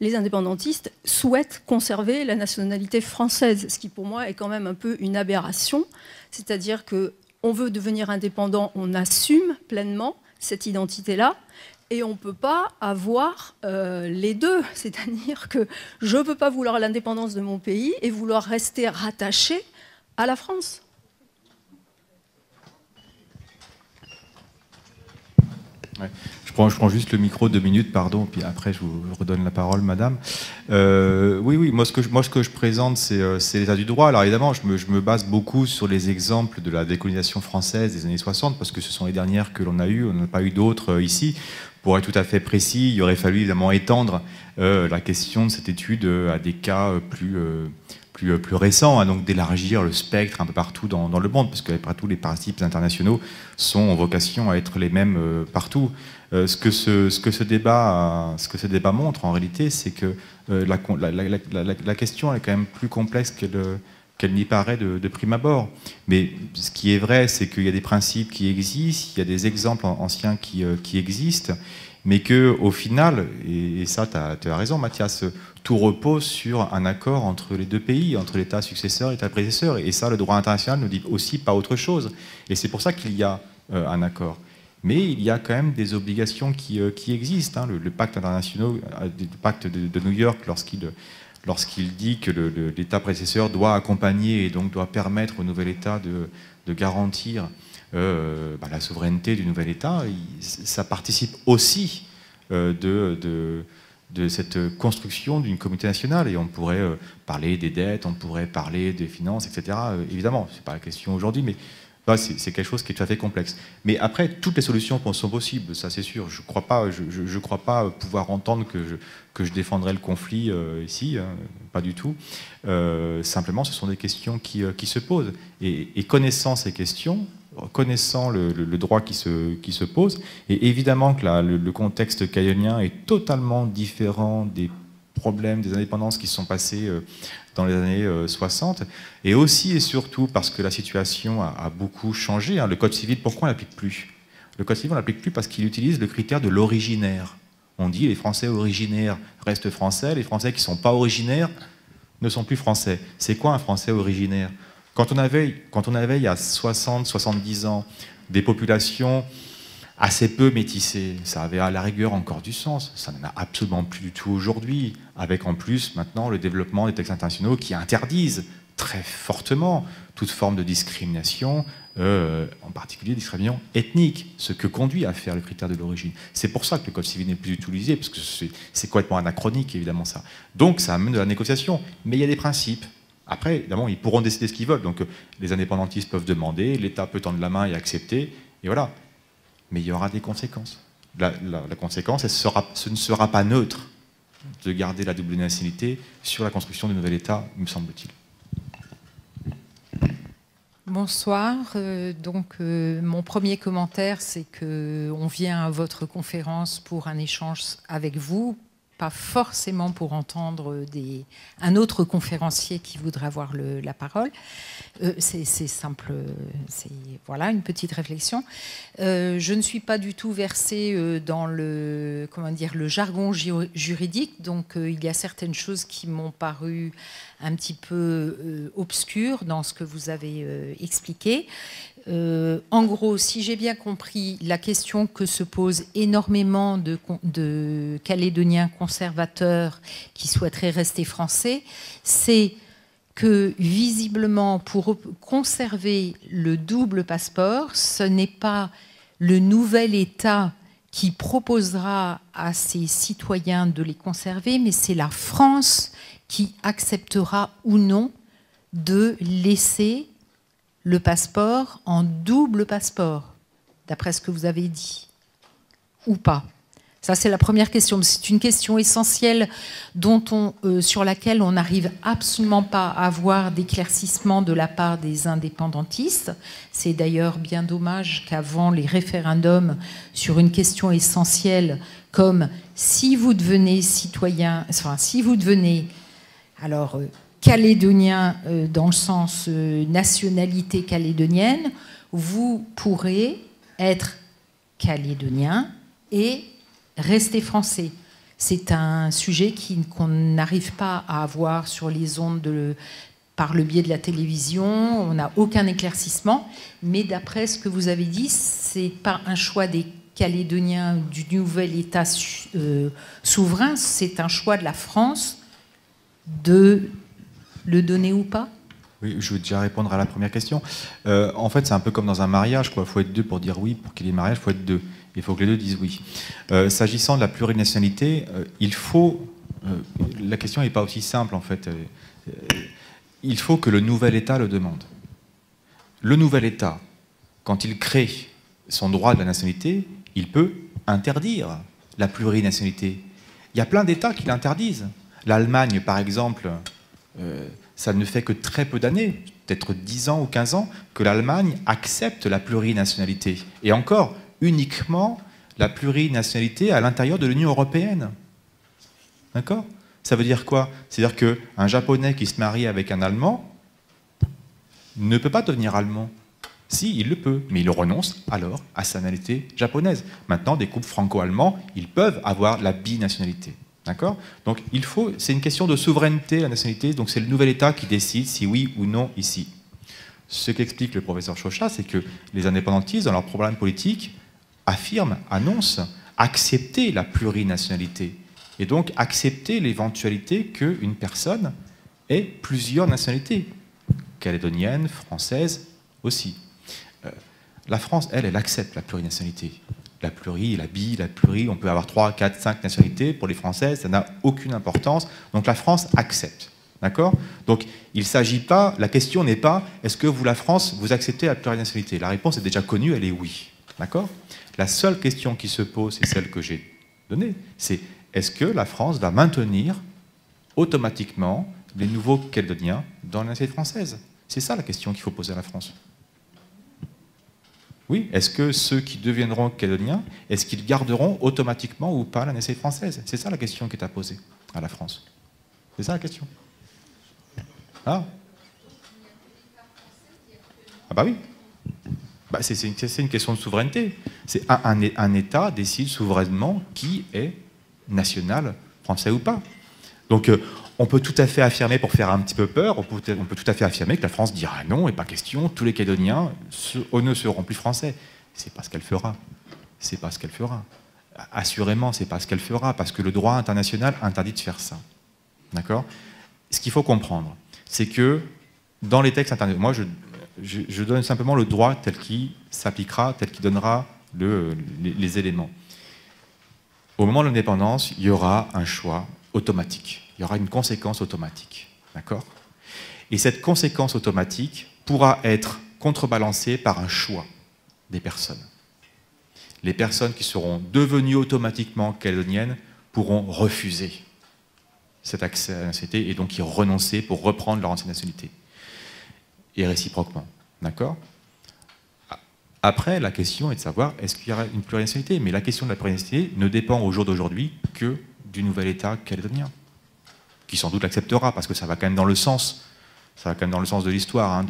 les indépendantistes souhaitent conserver la nationalité française, ce qui pour moi est quand même un peu une aberration. C'est-à-dire qu'on veut devenir indépendant, on assume pleinement cette identité-là, et on ne peut pas avoir les deux. C'est-à-dire que je ne peux pas vouloir l'indépendance de mon pays et vouloir rester rattaché à la France. Ouais. Je prends juste le micro 2 minutes, pardon, puis après je vous redonne la parole, madame. Oui, moi ce que je présente, c'est l'état du droit. Alors évidemment, je me base beaucoup sur les exemples de la décolonisation française des années 60, parce que ce sont les dernières que l'on a eues, on n'a pas eu d'autres ici. Pour être tout à fait précis, il aurait fallu évidemment étendre la question de cette étude à des cas plus récents, hein, donc d'élargir le spectre un peu partout dans le monde, parce que après tout, les principes internationaux ont vocation à être les mêmes partout. Ce que ce débat montre en réalité, c'est que la question est quand même plus complexe qu'elle n'y paraît de prime abord. Mais ce qui est vrai, c'est qu'il y a des principes qui existent, il y a des exemples anciens qui existent, mais qu'au final, et ça tu as raison Mathias, tout repose sur un accord entre les deux pays, entre l'État successeur et l'État prédécesseur. Et ça, le droit international ne dit aussi pas autre chose. Et c'est pour ça qu'il y a un accord. Mais il y a quand même des obligations qui existent. Hein. Le pacte international, le pacte de New York, lorsqu'il dit que l'État prédécesseur doit accompagner et donc doit permettre au nouvel État de garantir la souveraineté du nouvel État, ça participe aussi de cette construction d'une communauté nationale. Et on pourrait parler des dettes, on pourrait parler des finances, etc. Évidemment, ce n'est pas la question aujourd'hui, mais c'est quelque chose qui est tout à fait complexe. Mais après, toutes les solutions sont possibles, ça c'est sûr. Je ne crois pas pouvoir entendre que je défendrai le conflit ici, hein, pas du tout. Simplement, ce sont des questions qui se posent. Et connaissant ces questions, connaissant le droit qui se pose, et évidemment que le contexte calédonien est totalement différent des problèmes des indépendances qui se sont passées dans les années 60, et aussi et surtout parce que la situation a beaucoup changé. Hein. Le Code civil, pourquoi on ne l'applique plus? Le Code civil, on ne l'applique plus parce qu'il utilise le critère de l'originaire. On dit les Français originaires restent français, les Français qui ne sont pas originaires ne sont plus français. C'est quoi un Français originaire? Quand on avait il y a 60, 70 ans des populations assez peu métissées, ça avait à la rigueur encore du sens. Ça n'en a absolument plus du tout aujourd'hui, avec en plus maintenant le développement des textes internationaux qui interdisent très fortement toute forme de discrimination, en particulier discrimination ethnique, ce que conduit à faire le critère de l'origine. C'est pour ça que le Code civil n'est plus utilisé, parce que c'est complètement anachronique, évidemment, ça. Donc ça amène de la négociation. Mais il y a des principes. Après, évidemment, ils pourront décider ce qu'ils veulent. Donc les indépendantistes peuvent demander, l'État peut tendre la main et accepter, et voilà. Mais il y aura des conséquences. La conséquence, ce ne sera pas neutre de garder la double nationalité sur la construction du nouvel État, me semble-t-il. Bonsoir. Mon premier commentaire, c'est qu'on vient à votre conférence pour un échange avec vous, pas forcément pour entendre un autre conférencier qui voudrait avoir la parole. C'est simple, voilà, une petite réflexion. Je ne suis pas du tout versée dans le jargon juridique, donc il y a certaines choses qui m'ont paru un petit peu obscures dans ce que vous avez expliqué. En gros, si j'ai bien compris, la question que se posent énormément de Calédoniens conservateurs qui souhaiteraient rester français, c'est que visiblement, pour conserver le double passeport, ce n'est pas le nouvel État qui proposera à ses citoyens de les conserver, mais c'est la France qui acceptera ou non de laisser le passeport en double passeport, d'après ce que vous avez dit, ou pas. Ça, c'est la première question. C'est une question essentielle sur laquelle on n'arrive absolument pas à avoir d'éclaircissement de la part des indépendantistes. C'est d'ailleurs bien dommage qu'avant les référendums sur une question essentielle comme si vous devenez citoyen, enfin si vous devenez calédonien dans le sens nationalité calédonienne, vous pourrez être calédonien et rester français. C'est un sujet qu'on n'arrive pas à avoir sur les ondes par le biais de la télévision. On n'a aucun éclaircissement. Mais d'après ce que vous avez dit, c'est pas un choix des Calédoniens du nouvel État souverain, c'est un choix de la France de le donner ou pas? Oui, je veux déjà répondre à la première question. En fait, c'est un peu comme dans un mariage, quoi. Il faut être deux pour dire oui. Pour qu'il y ait mariage, il faut être deux. Il faut que les deux disent oui. S'agissant de la plurinationalité, la question n'est pas aussi simple, en fait. Il faut que le nouvel État le demande. Le nouvel État, quand il crée son droit de la nationalité, il peut interdire la plurinationalité. Il y a plein d'États qui l'interdisent. L'Allemagne, par exemple, ça ne fait que très peu d'années, peut-être 10 ans ou 15 ans, que l'Allemagne accepte la plurinationalité. Et encore, uniquement la plurinationalité à l'intérieur de l'Union européenne. D'accord? Ça veut dire quoi? C'est-à-dire qu'un Japonais qui se marie avec un Allemand ne peut pas devenir allemand. Si, il le peut, mais il renonce alors à sa nationalité japonaise. Maintenant, des couples franco-allemands, ils peuvent avoir la binationalité. D'accord? Donc, c'est une question de souveraineté, la nationalité, donc c'est le nouvel État qui décide si oui ou non ici. Ce qu'explique le professeur Chauchat, c'est que les indépendantistes, dans leur programme politique, annoncent accepter la plurinationalité et donc accepter l'éventualité qu'une personne ait plusieurs nationalités, calédonienne, française aussi. La France, elle accepte la plurinationalité. La pluri, la bi, la pluri, on peut avoir 3, 4, 5 nationalités. Pour les Françaises, ça n'a aucune importance. Donc la France accepte. D'accord? Donc il ne s'agit pas, la question n'est pas est-ce que vous, la France, vous acceptez la plurinationalité? La réponse est déjà connue, elle est oui. D'accord? La seule question qui se pose, c'est celle que j'ai donnée, c'est est-ce que la France va maintenir automatiquement les nouveaux calédoniens dans la nationalité française? C'est ça la question qu'il faut poser à la France. Oui, est-ce que ceux qui deviendront calédoniens, est-ce qu'ils garderont automatiquement ou pas la nationalité française? C'est ça la question qui est à poser à la France. C'est ça la question. Ah bah oui. C'est une question de souveraineté. C'est un État décide souverainement qui est national, français ou pas. Donc on peut tout à fait affirmer, pour faire un petit peu peur, on peut tout à fait affirmer que la France dira non, et pas question, tous les Calédoniens ne seront plus français. C'est pas ce qu'elle fera. C'est pas ce qu'elle fera. Assurément, c'est pas ce qu'elle fera, parce que le droit international interdit de faire ça. D'accord ? Ce qu'il faut comprendre, c'est que dans les textes internationaux, moi je donne simplement le droit tel qu'il s'appliquera, tel qu'il donnera les éléments. Au moment de l'indépendance, il y aura un choix automatique. Il y aura une conséquence automatique. D'accord ? Et cette conséquence automatique pourra être contrebalancée par un choix des personnes. Les personnes qui seront devenues automatiquement calédoniennes pourront refuser cet accès à la nationalité et donc y renoncer pour reprendre leur ancienne nationalité. Et réciproquement. D'accord ? Après, la question est de savoir, est-ce qu'il y aura une plurinationalité ? Mais la question de la plurinationalité ne dépend au jour d'aujourd'hui que du nouvel État calédonien, qui sans doute l'acceptera, parce que ça va quand même dans le sens, de l'histoire.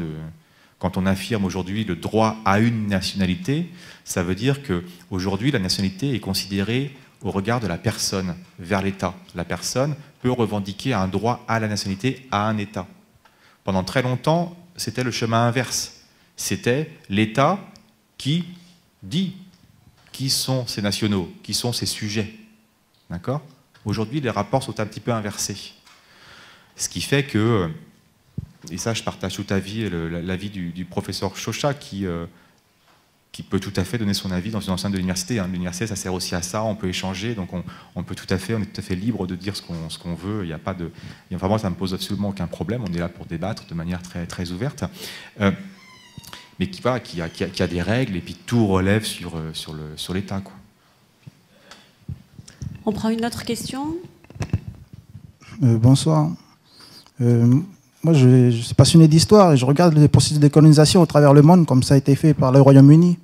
Quand on affirme aujourd'hui le droit à une nationalité, ça veut dire qu'aujourd'hui, la nationalité est considérée au regard de la personne vers l'État. La personne peut revendiquer un droit à la nationalité à un État. Pendant très longtemps, c'était le chemin inverse. C'était l'État qui dit qui sont ces nationaux, qui sont ces sujets. D'accord ? Aujourd'hui, les rapports sont un petit peu inversés. Ce qui fait que, et ça je partage tout à fait l'avis du professeur Chauchat qui peut tout à fait donner son avis dans une enceinte de l'université. L'université, ça sert aussi à ça, on peut échanger, donc on est tout à fait libre de dire ce qu'on veut. Il y a pas de, enfin moi, ça ne me pose absolument aucun problème, on est là pour débattre de manière très, très ouverte. Mais qui a des règles, et puis tout relève sur l'État, quoi. On prend une autre question. Bonsoir. Moi, je suis passionné d'histoire et je regarde les processus de décolonisation au travers le monde, comme ça a été fait par le Royaume-Uni,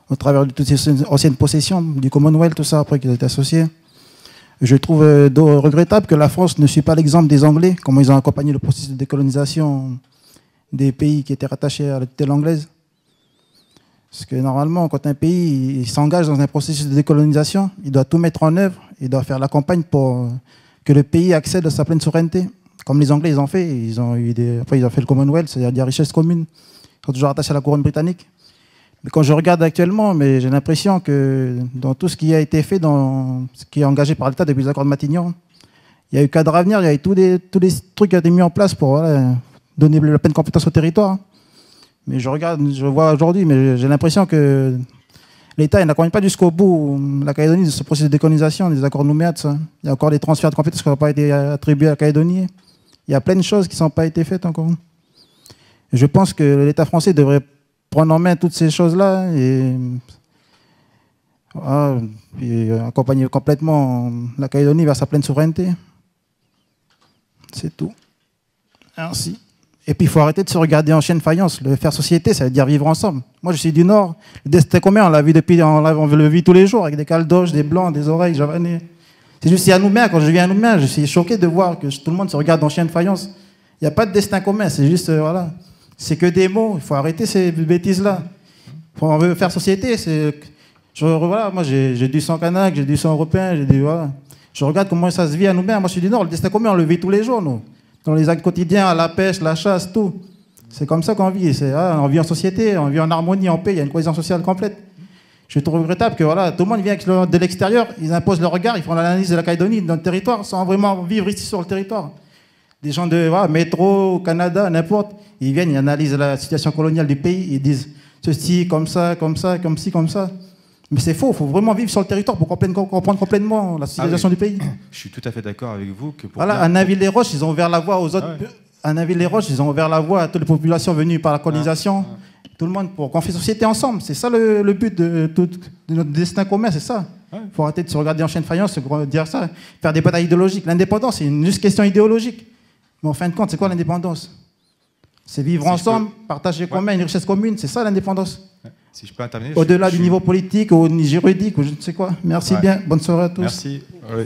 au travers de toutes ces anciennes possessions, du Commonwealth, tout ça, après qu'ils étaient associés. Je trouve regrettable que la France ne suit pas l'exemple des Anglais, comment ils ont accompagné le processus de décolonisation des pays qui étaient rattachés à la tutelle anglaise. Parce que normalement, quand un pays s'engage dans un processus de décolonisation, il doit tout mettre en œuvre, il doit faire la campagne pour que le pays accède à sa pleine souveraineté. Comme les Anglais, ils ont fait. Après, ils ont fait le Commonwealth, c'est-à-dire des richesses communes. Ils sont toujours attachés à la couronne britannique. Mais quand je regarde actuellement, j'ai l'impression que dans tout ce qui a été fait, dans ce qui est engagé par l'État depuis les accords de Matignon, il y a eu cadre à venir, il y a eu tous les trucs qui ont été mis en place pour donner la pleine compétence au territoire. Mais je vois aujourd'hui, mais j'ai l'impression que l'État n'accompagne pas jusqu'au bout la Calédonie de ce processus de décolonisation, des accords de Nouméa, tout ça. Il y a encore des transferts de compétences qui n'ont pas été attribués à la Calédonie. Il y a plein de choses qui n'ont pas été faites encore. Je pense que l'État français devrait prendre en main toutes ces choses-là et accompagner complètement la Calédonie vers sa pleine souveraineté. C'est tout. Merci. Et puis, il faut arrêter de se regarder en chaîne faïence. Le faire société, ça veut dire vivre ensemble. Moi, je suis du Nord. Le destin commun, on l'a vu on le vit tous les jours, avec des caldoches, des blancs, des oreilles javanais. C'est juste à Nouméa, quand je viens à Nouméa, je suis choqué de voir que tout le monde se regarde en chaîne faïence. Il n'y a pas de destin commun, c'est juste, voilà. C'est que des mots, il faut arrêter ces bêtises-là. On veut faire société, voilà, moi, j'ai du sang kanak, j'ai du sang européen, voilà. Je regarde comment ça se vit à Nouméa. Moi, je suis du Nord. Le destin commun, on le vit tous les jours, nous. Dans les actes quotidiens, à la pêche, la chasse, tout. C'est comme ça qu'on vit. On vit en société, on vit en harmonie, en paix, il y a une cohésion sociale complète. Je trouve regrettable que tout le monde vient de l'extérieur, ils imposent leur regard, ils font l'analyse de la Calédonie, de notre territoire, sans vraiment vivre ici sur le territoire. Des gens de métro, au Canada, n'importe, ils viennent, ils analysent la situation coloniale du pays, ils disent ceci, comme ça, comme ci, comme ça. Mais c'est faux, il faut vraiment vivre sur le territoire pour comprendre complètement la situation du pays. Je suis tout à fait d'accord avec vous. Que pour à Nainville-les-Roches, ils ont ouvert la voie aux autres. Ouais. À Nainville-les-Roches, ils ont ouvert la voie à toutes les populations venues par la colonisation. Tout le monde, pour qu'on fasse société ensemble. C'est ça le but de notre destin commun, c'est ça. Il faut arrêter de se regarder en chaîne faïence, dire ça, faire des batailles idéologiques. L'indépendance, c'est une juste question idéologique. Mais en fin de compte, c'est quoi l'indépendance? C'est vivre ensemble, partager commun, une richesse commune, c'est ça l'indépendance. Si je peux intervenir. Au-delà du niveau politique, ou juridique, ou je ne sais quoi. Merci bien. Bonne soirée à tous. Merci. Oui.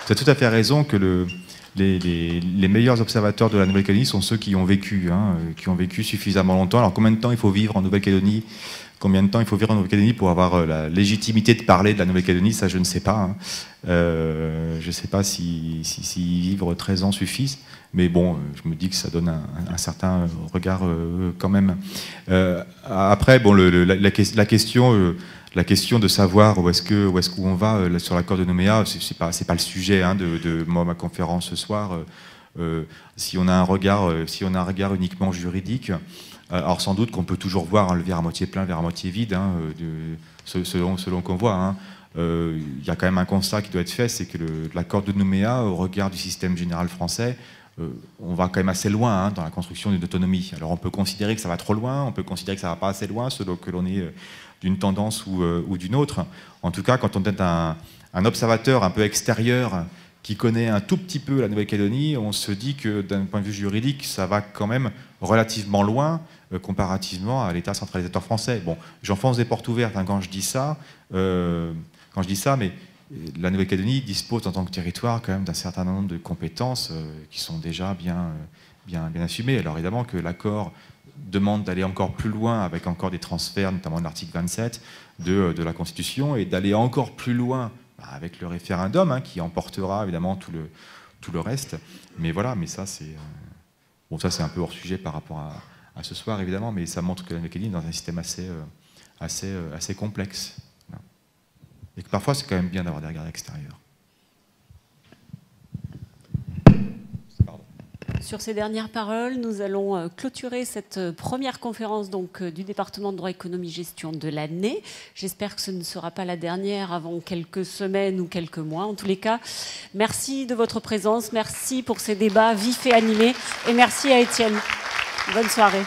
Tu as tout à fait raison que les meilleurs observateurs de la Nouvelle-Calédonie sont ceux qui ont vécu suffisamment longtemps. Alors combien de temps il faut vivre en Nouvelle-Calédonie? Combien de temps il faut vivre en Nouvelle-Calédonie pour avoir la légitimité de parler de la Nouvelle-Calédonie? Ça, je ne sais pas. Hein. Je ne sais pas si vivre 13 ans suffisent. Mais bon, je me dis que ça donne un certain regard quand même. Après, bon, la question de savoir où est-ce qu'on va sur l'accord de Nouméa, c'est pas le sujet hein, de ma conférence ce soir. Si on a un regard uniquement juridique, alors sans doute qu'on peut toujours voir hein, le verre à moitié plein, le verre à moitié vide, hein, selon qu'on voit. Hein. Y a quand même un constat qui doit être fait, c'est que l'accord de Nouméa, au regard du système général français, on va quand même assez loin hein, dans la construction d'une autonomie. Alors on peut considérer que ça va trop loin, on peut considérer que ça va pas assez loin, selon que l'on est d'une tendance ou d'une autre. En tout cas, quand on est un observateur un peu extérieur qui connaît un tout petit peu la Nouvelle-Calédonie, on se dit que d'un point de vue juridique, ça va quand même relativement loin comparativement à l'État centralisateur français. Bon, j'enfonce des portes ouvertes hein, quand je dis ça, mais la Nouvelle-Calédonie dispose en tant que territoire quand même d'un certain nombre de compétences qui sont déjà bien assumées. Alors évidemment que l'accord demande d'aller encore plus loin avec encore des transferts, notamment de l'article 27 de la Constitution, et d'aller encore plus loin avec le référendum hein, qui emportera évidemment tout le reste. Mais voilà, mais ça c'est bon, ça c'est un peu hors sujet par rapport à ce soir évidemment, mais ça montre que la Nouvelle-Calédonie est dans un système assez complexe. Et que parfois, c'est quand même bien d'avoir des regards extérieurs. Sur ces dernières paroles, nous allons clôturer cette première conférence donc, du département de droit, économie, gestion de l'année. J'espère que ce ne sera pas la dernière avant quelques semaines ou quelques mois. En tous les cas, merci de votre présence, merci pour ces débats vifs et animés, et merci à Étienne. Bonne soirée.